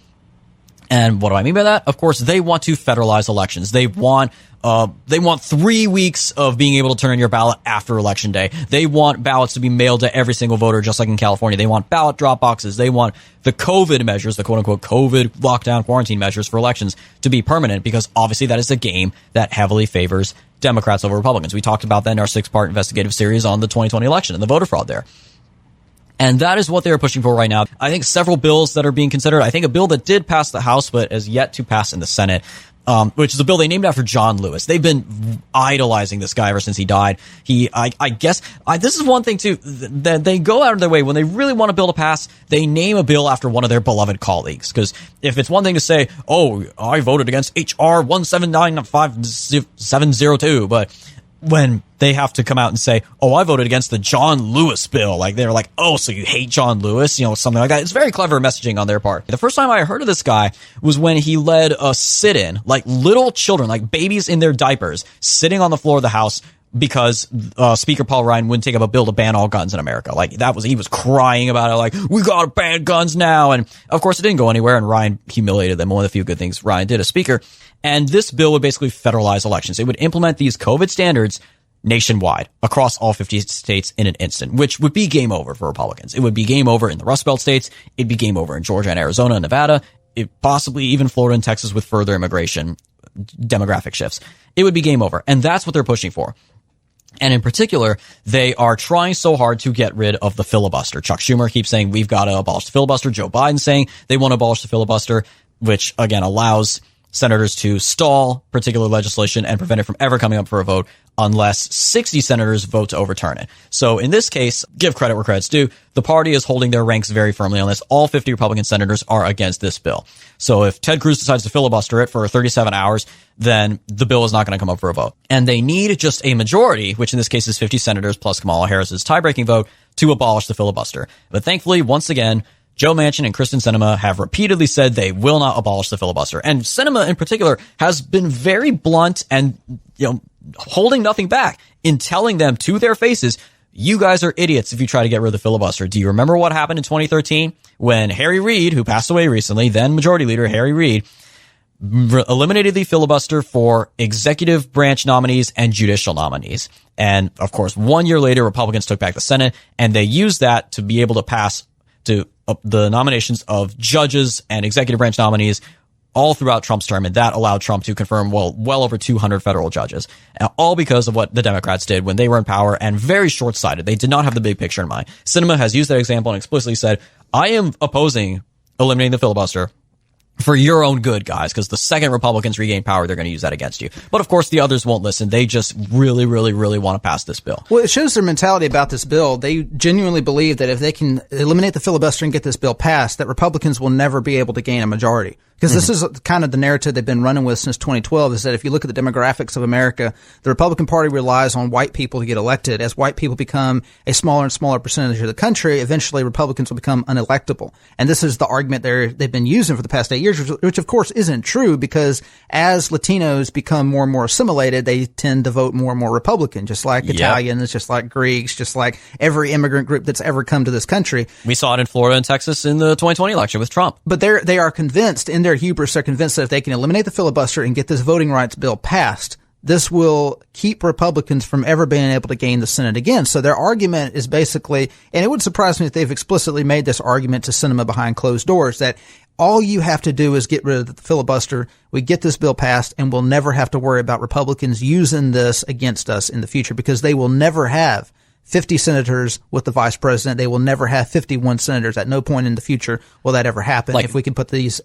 And what do I mean by that? Of course, they want to federalize elections. They want 3 weeks of being able to turn in your ballot after Election Day. They want ballots to be mailed to every single voter, just like in California. They want ballot drop boxes. They want the COVID measures, the quote-unquote COVID lockdown quarantine measures for elections to be permanent, because obviously that is a game that heavily favors Democrats over Republicans. We talked about that in our 6-part investigative series on the 2020 election and the voter fraud there. And that is what they're pushing for right now. I think several bills that are being considered. I think a bill that did pass the House but has yet to pass in the Senate, which is a bill they named after John Lewis. They've been idolizing this guy ever since he died. I guess this is one thing too, that they go out of their way when they really want a bill to pass, they name a bill after one of their beloved colleagues. Because if it's one thing to say, oh, I voted against HR 1795702, but when they have to come out and say, oh, I voted against the John Lewis bill, like they're like, oh, so you hate John Lewis, something like that. It's very clever messaging on their part. The first time I heard of this guy was when he led a sit-in, like little children, like babies in their diapers, sitting on the floor of the House because Speaker Paul Ryan wouldn't take up a bill to ban all guns in America. Like he was crying about it, like, we gotta ban guns now. And of course it didn't go anywhere, and Ryan humiliated them. One of the few good things Ryan did as Speaker. And this bill would basically federalize elections. It would implement these COVID standards nationwide across all 50 states in an instant, which would be game over for Republicans. It would be game over in the Rust Belt states. It'd be game over in Georgia and Arizona and Nevada. Possibly even Florida and Texas with further immigration demographic shifts. It would be game over. And that's what they're pushing for. And in particular, they are trying so hard to get rid of the filibuster. Chuck Schumer keeps saying, we've got to abolish the filibuster. Joe Biden saying they want to abolish the filibuster, which again allows senators to stall particular legislation and prevent it from ever coming up for a vote unless 60 senators vote to overturn it. So in this case, give credit where credit's due. The party is holding their ranks very firmly on this. All 50 Republican senators are against this bill. So if Ted Cruz decides to filibuster it for 37 hours, then the bill is not going to come up for a vote. And they need just a majority, which in this case is 50 senators plus Kamala Harris's tie-breaking vote, to abolish the filibuster. But thankfully, once again, Joe Manchin and Kristen Sinema have repeatedly said they will not abolish the filibuster. And Sinema in particular has been very blunt and, holding nothing back in telling them to their faces, you guys are idiots if you try to get rid of the filibuster. Do you remember what happened in 2013 when Harry Reid, who passed away recently, then Majority Leader Harry Reid, eliminated the filibuster for executive branch nominees and judicial nominees? And of course, 1 year later, Republicans took back the Senate, and they used that to be able to pass to the nominations of judges and executive branch nominees all throughout Trump's term, and that allowed Trump to confirm, well over 200 federal judges. All because of what the Democrats did when they were in power, and very short-sighted. They did not have the big picture in mind. Sinema has used that example and explicitly said, I am opposing eliminating the filibuster for your own good, guys, because the second Republicans regain power, they're going to use that against you. But of course, the others won't listen. They just really, really, really want to pass this bill. Well, it shows their mentality about this bill. They genuinely believe that if they can eliminate the filibuster and get this bill passed, that Republicans will never be able to gain a majority. Because this is kind of the narrative they've been running with since 2012, is that if you look at the demographics of America, the Republican Party relies on white people to get elected. As white people become a smaller and smaller percentage of the country, eventually Republicans will become unelectable. And this is the argument they've been using for the past 8 years, which of course isn't true, because as Latinos become more and more assimilated, they tend to vote more and more Republican, just like Italians, just like Greeks, just like every immigrant group that's ever come to this country. We saw it in Florida and Texas in the 2020 election with Trump. But they are convinced, in their hubris, they're convinced that if they can eliminate the filibuster and get this voting rights bill passed, this will keep Republicans from ever being able to gain the Senate again. So their argument is basically, and it would surprise me if they've explicitly made this argument to Sinema behind closed doors, that all you have to do is get rid of the filibuster, we get this bill passed, and we'll never have to worry about Republicans using this against us in the future, because they will never have 50 senators with the vice president. They will never have 51 senators. At no point in the future will that ever happen if we can put these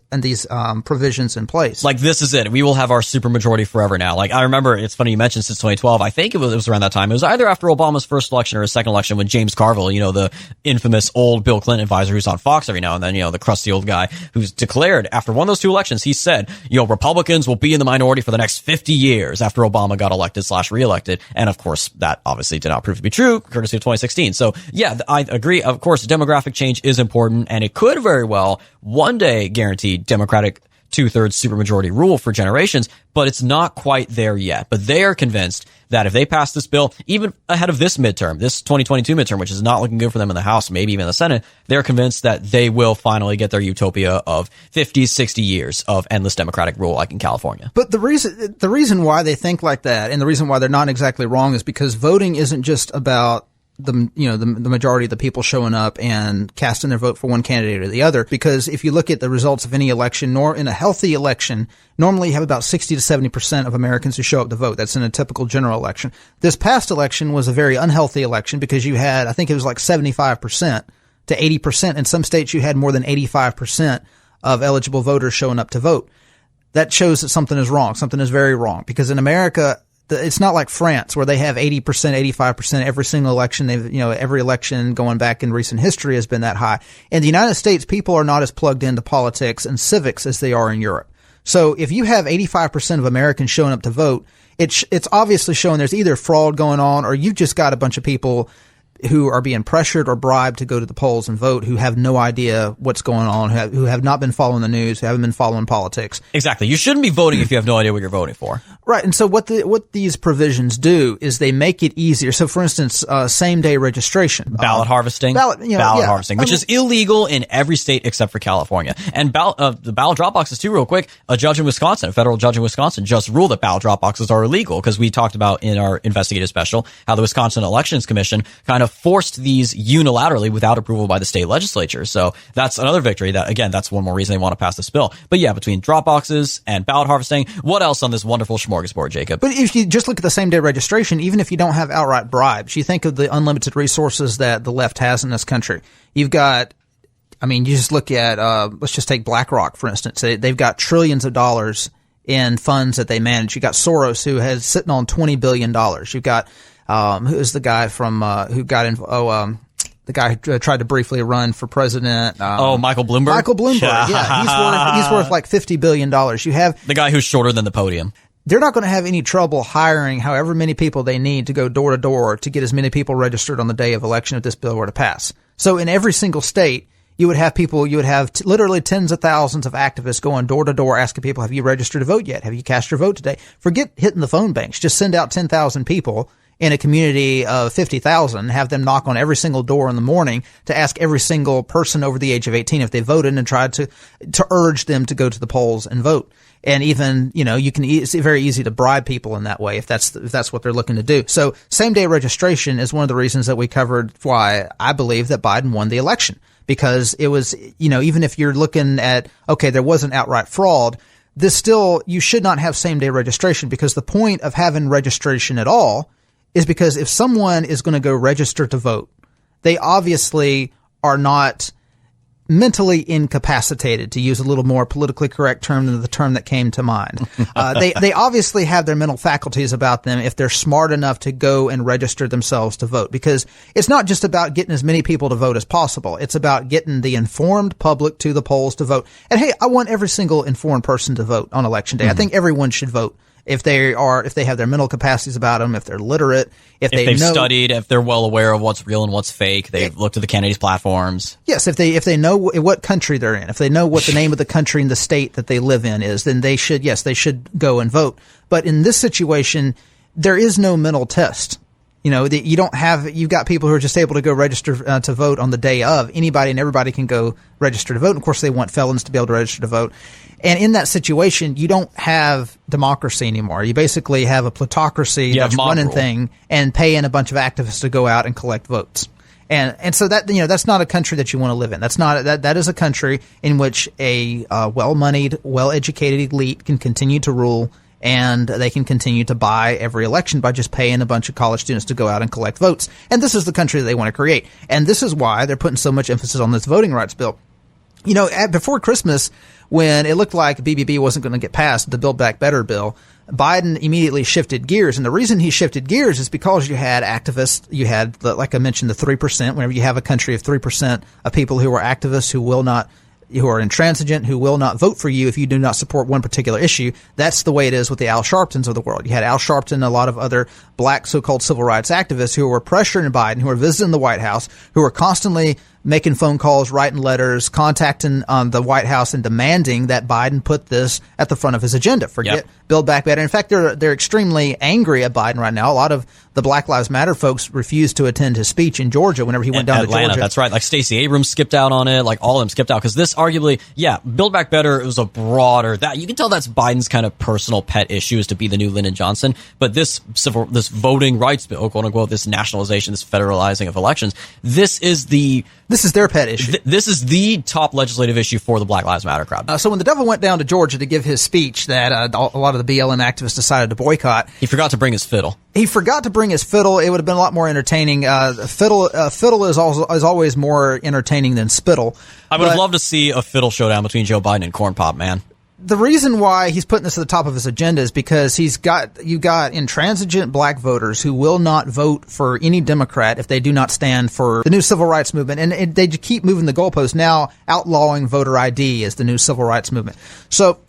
provisions in place. Like, this is it. We will have our supermajority forever now. Like, I remember, it's funny you mentioned since 2012. I think it was around that time. It was either after Obama's first election or his second election when James Carville, the infamous old Bill Clinton advisor who's on Fox every now and then, the crusty old guy who's declared after one of those two elections, he said, Republicans will be in the minority for the next 50 years after Obama got elected/reelected. And of course, that obviously did not prove to be true, courtesy of 2016. So yeah, I agree. Of course, demographic change is important, and it could very well one day guarantee Democratic 2/3 supermajority rule for generations, but it's not quite there yet. But they are convinced that if they pass this bill, even ahead of this midterm, this 2022 midterm, which is not looking good for them in the House, maybe even the Senate, they're convinced that they will finally get their utopia of 50, 60 years of endless Democratic rule like in California. But the reason why they think like that, and the reason why they're not exactly wrong, is because voting isn't just about the majority of the people showing up and casting their vote for one candidate or the other. Because if you look at the results of any election, nor in a healthy election, normally you have about 60 to 70% of Americans who show up to vote. That's in a typical general election. This past election was a very unhealthy election because you had, I think it was like 75% to 80%. In some states, you had more than 85% of eligible voters showing up to vote. That shows that something is wrong. Something is very wrong, because in America, it's not like France where they have 80%, 85% every single election. Every election going back in recent history has been that high. In the United States, people are not as plugged into politics and civics as they are in Europe. So if you have 85% of Americans showing up to vote, it's obviously showing there's either fraud going on, or you've just got a bunch of people who are being pressured or bribed to go to the polls and vote, who have no idea what's going on, who have not been following the news, who haven't been following politics. Exactly. You shouldn't be voting if you have no idea what you're voting for. Right. And so what these provisions do is they make it easier. So for instance, same day registration. Ballot harvesting. Harvesting, which is illegal in every state except for California. And the ballot drop boxes too, real quick. A federal judge in Wisconsin just ruled that ballot drop boxes are illegal, because we talked about in our investigative special how the Wisconsin Elections Commission kind of have forced these unilaterally without approval by the state legislature. So that's another victory. That, again, that's one more reason they want to pass this bill. But yeah, between drop boxes and ballot harvesting, what else on this wonderful smorgasbord, Jacob? But if you just look at the same day registration, even if you don't have outright bribes, you think of the unlimited resources that the left has in this country. You've got, I mean, you just look at, let's just take BlackRock, for instance. They've got trillions of dollars in funds that they manage. You got Soros, who has sitting on $20 billion. You've got, who is the guy from, who got in, the guy who tried to briefly run for president. Michael Bloomberg? Michael Bloomberg, yeah. He's worth like $50 billion. You have the guy who's shorter than the podium. They're not going to have any trouble hiring however many people they need to go door to door to get as many people registered on the day of election if this bill were to pass. So in every single state, you would have literally tens of thousands of activists going door to door asking people, have you registered to vote yet? Have you cast your vote today? Forget hitting the phone banks. Just send out 10,000 people in a community of 50,000, have them knock on every single door in the morning to ask every single person over the age of 18 if they voted and try to urge them to go to the polls and vote. And even, it's very easy to bribe people in that way if that's what they're looking to do. So same day registration is one of the reasons that we covered why I believe that Biden won the election. Because it was, even if you're looking at, okay, there wasn't outright fraud, you should not have same day registration, because the point of having registration at all is because if someone is going to go register to vote, they obviously are not mentally incapacitated, to use a little more politically correct term than the term that came to mind. They obviously have their mental faculties about them if they're smart enough to go and register themselves to vote, because it's not just about getting as many people to vote as possible. It's about getting the informed public to the polls to vote. And hey, I want every single informed person to vote on election day. Mm-hmm. I think everyone should vote. If they have their mental capacities about them, if they're literate, if they've studied, if they're well aware of what's real and what's fake, they've looked at the candidates' platforms. Yes, if they know what country they're in, if they know what the name of the country and the state that they live in is, then they should go and vote. But in this situation, there is no mental test. You've got people who are just able to go register to vote on the day of. Anybody and everybody can go register to vote. And of course, they want felons to be able to register to vote. And in that situation, you don't have democracy anymore. You basically have a plutocracy that's running thing and paying a bunch of activists to go out and collect votes. And so that, that's not a country that you want to live in. That is a country in which a well-moneyed, well-educated elite can continue to rule, and they can continue to buy every election by just paying a bunch of college students to go out and collect votes. And this is the country that they want to create. And this is why they're putting so much emphasis on this voting rights bill. Before Christmas, when it looked like BBB wasn't going to get passed, the Build Back Better bill, Biden immediately shifted gears. And the reason he shifted gears is because you had activists, you had, like I mentioned, the 3%. Whenever you have a country of 3% of people who are activists who are intransigent, who will not vote for you if you do not support one particular issue. That's the way it is with the Al Sharptons of the world. You had Al Sharpton and a lot of other black so-called civil rights activists who were pressuring Biden, who were visiting the White House, who were constantly making phone calls, writing letters, contacting the White House and demanding that Biden put this at the front of his agenda. Forget Build Back Better. In fact, they're extremely angry at Biden right now. A lot of the Black Lives Matter folks refused to attend his speech in Georgia whenever he went down Atlanta, to Georgia. That's right. Like Stacey Abrams skipped out on it. Like all of them skipped out because this arguably, Build Back Better, it was a broader, that you can tell that's Biden's kind of personal pet issue, is to be the new Lyndon Johnson. But this voting rights bill, quote unquote, this nationalization, this federalizing of elections, this is their pet issue. This is the top legislative issue for the Black Lives Matter crowd. So when the devil went down to Georgia to give his speech that a lot of the BLM activists decided to boycott, he forgot to bring his fiddle. It would have been a lot more entertaining. Fiddle is always more entertaining than spittle. I would have loved to see a fiddle showdown between Joe Biden and Corn Pop, man. The reason why he's putting this at the top of his agenda is because you've got intransigent black voters who will not vote for any Democrat if they do not stand for the new civil rights movement. And they keep moving the goalposts. Now outlawing voter ID is the new civil rights movement. So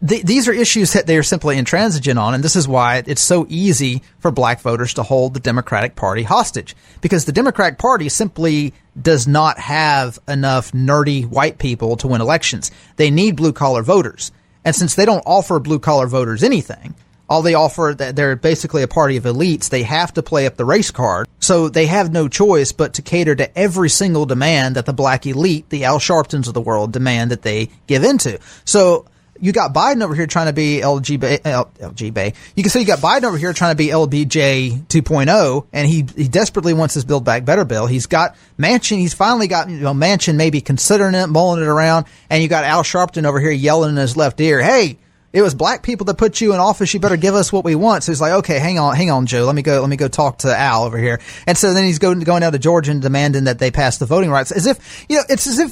these are issues that they are simply intransigent on, and this is why it's so easy for black voters to hold the Democratic Party hostage, because the Democratic Party simply does not have enough nerdy white people to win elections. They need blue-collar voters, and since they don't offer blue-collar voters anything, all they offer, they're basically a party of elites. They have to play up the race card, so they have no choice but to cater to every single demand that the black elite, the Al Sharptons of the world, demand that they give into. So you got Biden over here trying to be LGB. You can say you got Biden over here trying to be LBJ 2.0, and he desperately wants this Build Back Better bill. He's got Manchin. He's finally got Manchin maybe considering it, mulling it around, and you got Al Sharpton over here yelling in his left ear, "Hey, it was black people that put you in office. You better give us what we want." So he's like, "Okay, hang on, Joe. Let me go talk to Al over here." And so then he's going down to Georgia and demanding that they pass the voting rights. As if, it's as if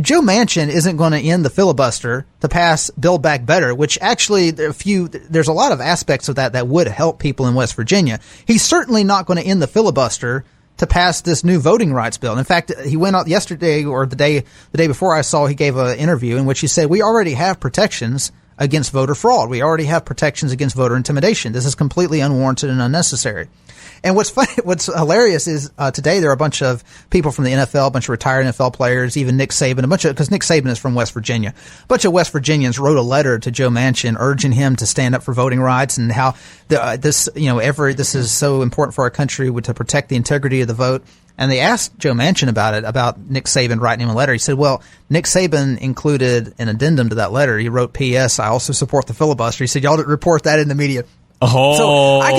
Joe Manchin isn't going to end the filibuster to pass Build Back Better, which actually there's a lot of aspects of that would help people in West Virginia. He's certainly not going to end the filibuster to pass this new voting rights bill. And in fact, he went out yesterday or the day before I saw he gave an interview in which he said, "We already have protections against voter fraud. We already have protections against voter intimidation. This is completely unwarranted and unnecessary." And what's funny, what's hilarious is today there are a bunch of people from the NFL, a bunch of retired NFL players, even Nick Saban, because Nick Saban is from West Virginia. A bunch of West Virginians wrote a letter to Joe Manchin urging him to stand up for voting rights and how this is so important for our country to protect the integrity of the vote. And they asked Joe Manchin about it, about Nick Saban writing him a letter. He said, well, Nick Saban included an addendum to that letter. He wrote, "P.S. I also support the filibuster." He said, "Y'all report that in the media." Oh. So I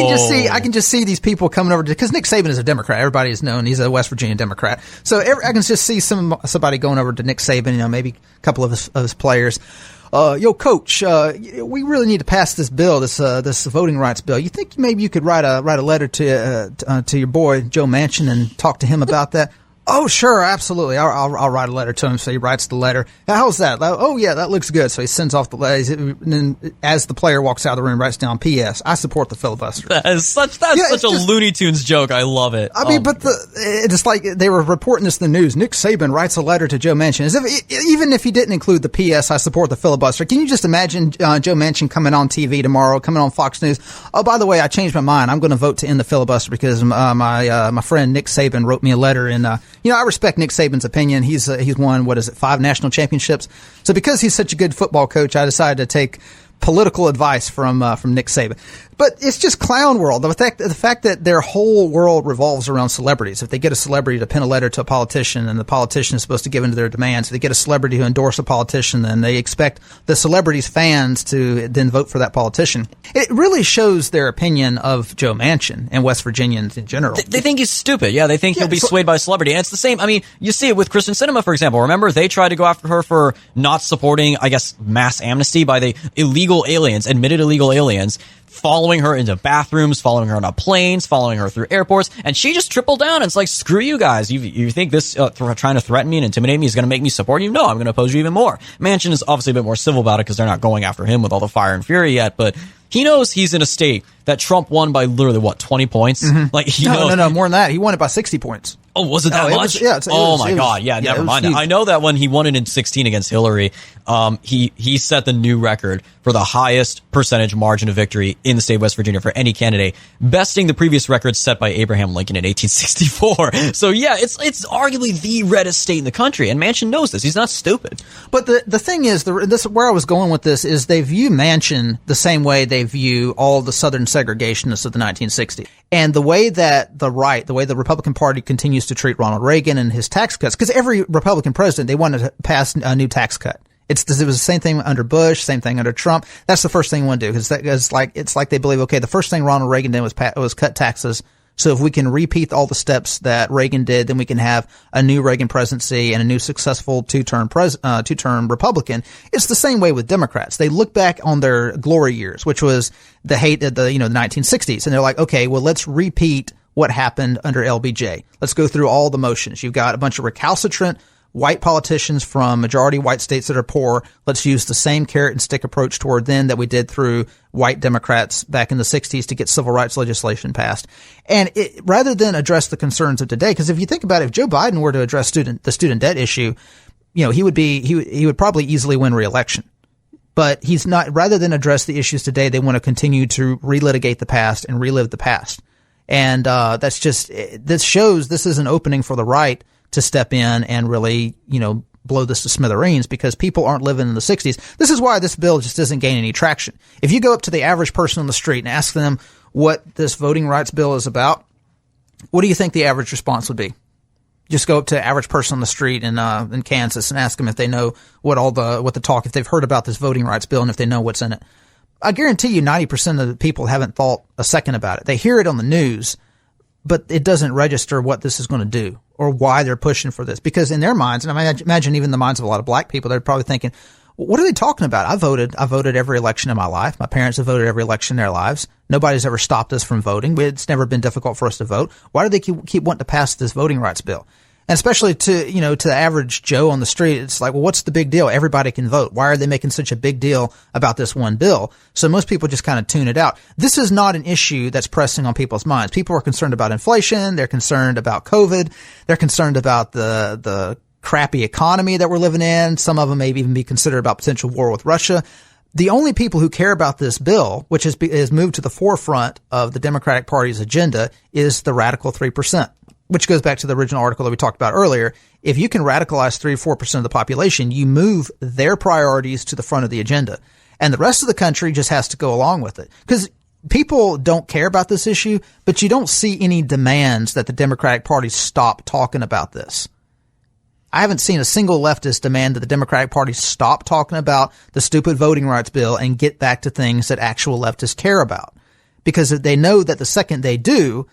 can just see these people coming over because Nick Saban is a Democrat. Everybody has known he's a West Virginia Democrat. So I can just see somebody going over to Nick Saban, maybe a couple of his players. "Yo, coach, we really need to pass this bill, this voting rights bill. You think maybe you could write a letter to your boy Joe Manchin and talk to him about that?" "Oh, sure, absolutely. I'll write a letter to him." So he writes the letter. "How's that?" "Oh, yeah, that looks good." So he sends off the letter. And then as the player walks out of the room, writes down, "P.S. I support the filibuster." That's such a Looney Tunes joke. I love it. I mean, it's like they were reporting this in the news. Nick Saban writes a letter to Joe Manchin. As if, even if he didn't include the "P.S. I support the filibuster." Can you just imagine Joe Manchin coming on TV tomorrow, coming on Fox News? "Oh, by the way, I changed my mind. I'm going to vote to end the filibuster because my friend Nick Saban wrote me a letter and I respect Nick Saban's opinion. He's won, 5 national championships. So because he's such a good football coach, I decided to take political advice from Nick Saban." But it's just clown world. The fact that their whole world revolves around celebrities. If they get a celebrity to pen a letter to a politician and the politician is supposed to give in to their demands, if they get a celebrity to endorse a politician, then they expect the celebrity's fans to then vote for that politician. It really shows their opinion of Joe Manchin and West Virginians in general. They think he's stupid. Yeah, they think he'll be swayed by a celebrity. And it's the same. I mean, you see it with Kristen Sinema, for example. Remember, they tried to go after her for not supporting, I guess, mass amnesty by the admitted illegal aliens, following her into bathrooms, following her on planes, following her through airports, and she just tripled down. And it's like, screw you guys. You think this trying to threaten me and intimidate me is going to make me support you? No, I'm going to oppose you even more. Manchin is obviously a bit more civil about it because they're not going after him with all the fire and fury yet, but he knows he's in a state that Trump won by literally, 20 points? Mm-hmm. Like he knows. No, more than that. He won it by 60 points. Oh, was it that much? My God. Yeah, never mind. I know that when he won it in 2016 against Hillary, he set the new record for the highest percentage margin of victory in the state of West Virginia for any candidate, besting the previous record set by Abraham Lincoln in 1864. So yeah, it's arguably the reddest state in the country, and Manchin knows this. He's not stupid. But the thing is, this where I was going with this is they view Manchin the same way they view all the Southern segregationists of the 1960s. And the way that the Republican Party continues to treat Ronald Reagan and his tax cuts, because every Republican president, they wanted to pass a new tax cut. It was the same thing under Bush, same thing under Trump. That's the first thing we want to do, because it's like they believe, okay, the first thing Ronald Reagan did was cut taxes. So if we can repeat all the steps that Reagan did, then we can have a new Reagan presidency and a new successful two-term Republican. It's the same way with Democrats. They look back on their glory years, which was the 1960s, and they're like, okay, well, let's repeat what happened under LBJ. Let's go through all the motions. You've got a bunch of recalcitrant white politicians from majority white states that are poor. Let's use the same carrot and stick approach toward them that we did through white Democrats back in the 60s to get civil rights legislation passed. And rather than address the concerns of today, because if you think about it, if Joe Biden were to address the student debt issue, he would probably easily win re-election. But he's not. Rather than address the issues today, they want to continue to relitigate the past and relive the past. And this shows this is an opening for the right to step in and really, blow this to smithereens, because people aren't living in the 60s. This is why this bill just doesn't gain any traction. If you go up to the average person on the street and ask them what this voting rights bill is about, what do you think the average response would be? Just go up to an average person on the street in Kansas and ask them if they know what the talk, if they've heard about this voting rights bill and if they know what's in it. I guarantee you 90% of the people haven't thought a second about it. They hear it on the news, but it doesn't register what this is going to do or why they're pushing for this. Because in their minds, and I imagine even the minds of a lot of black people, they're probably thinking, what are they talking about? I voted every election in my life. My parents have voted every election in their lives. Nobody's ever stopped us from voting. It's never been difficult for us to vote. Why do they keep wanting to pass this voting rights bill? And especially to the average Joe on the street, it's like, well, what's the big deal? Everybody can vote. Why are they making such a big deal about this one bill? So most people just kind of tune it out. This is not an issue that's pressing on people's minds. People are concerned about inflation. They're concerned about COVID. They're concerned about the crappy economy that we're living in. Some of them may even be considered about potential war with Russia. The only people who care about this bill, which has moved to the forefront of the Democratic Party's agenda, is the radical 3%, which goes back to the original article that we talked about earlier. If you can radicalize 3 or 4% of the population, you move their priorities to the front of the agenda. And the rest of the country just has to go along with it. Because people don't care about this issue, but you don't see any demands that the Democratic Party stop talking about this. I haven't seen a single leftist demand that the Democratic Party stop talking about the stupid voting rights bill and get back to things that actual leftists care about. Because they know that the second they do,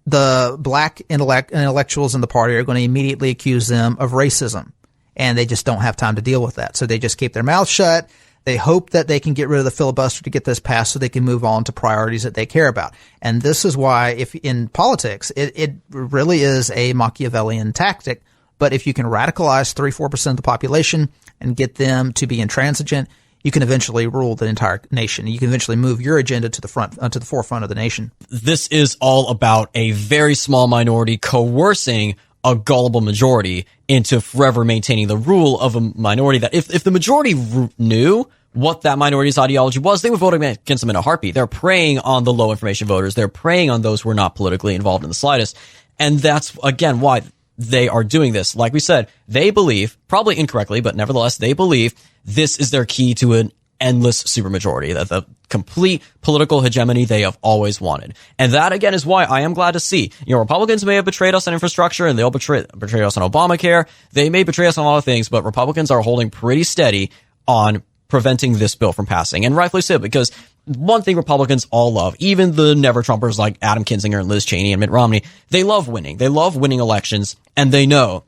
the black intellectuals in the party are going to immediately accuse them of racism. And they just don't have time to deal with that. So they just keep their mouths shut. They hope that they can get rid of the filibuster to get this passed so they can move on to priorities that they care about. And this is why, if in politics, it really is a Machiavellian tactic. But if you can radicalize 3-4% of the population and get them to be intransigent, you can eventually rule the entire nation. You can eventually move your agenda to the forefront of the nation. This is all about a very small minority coercing a gullible majority into forever maintaining the rule of a minority that if the majority knew what that minority's ideology was, they would vote against them in a heartbeat. They're preying on the low information voters. They're preying on those who are not politically involved in the slightest. And that's, again, why they are doing this. Like we said, they believe, probably incorrectly, but nevertheless, they believe this is their key to an endless supermajority, that the complete political hegemony they have always wanted. And that, again, is why I am glad to see, Republicans may have betrayed us on infrastructure and they'll betray us on Obamacare. They may betray us on a lot of things, but Republicans are holding pretty steady on preventing this bill from passing. And rightfully so, because one thing Republicans all love, even the never-Trumpers like Adam Kinzinger and Liz Cheney and Mitt Romney, they love winning. They love winning elections, and they know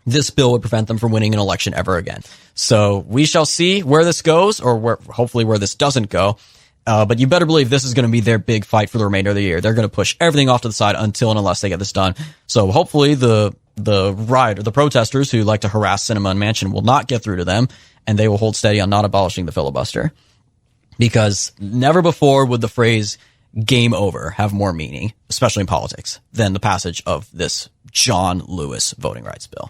this bill would prevent them from winning an election ever again. So we shall see where this goes, or hopefully where this doesn't go. But you better believe this is going to be their big fight for the remainder of the year. They're going to push everything off to the side until and unless they get this done. So hopefully the protesters who like to harass Sinema and Manchin will not get through to them, and they will hold steady on not abolishing the filibuster. Because never before would the phrase game over have more meaning, especially in politics, than the passage of this John Lewis voting rights bill.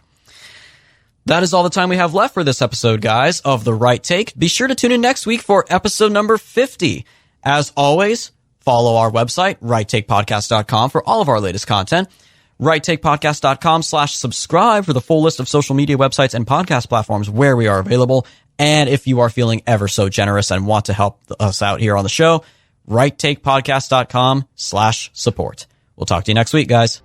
That is all the time we have left for this episode, guys, of The Right Take. Be sure to tune in next week for episode number 50. As always, follow our website, righttakepodcast.com, for all of our latest content. righttakepodcast.com/subscribe for the full list of social media websites and podcast platforms where we are available. And if you are feeling ever so generous and want to help us out here on the show, righttakepodcast.com/support. We'll talk to you next week, guys.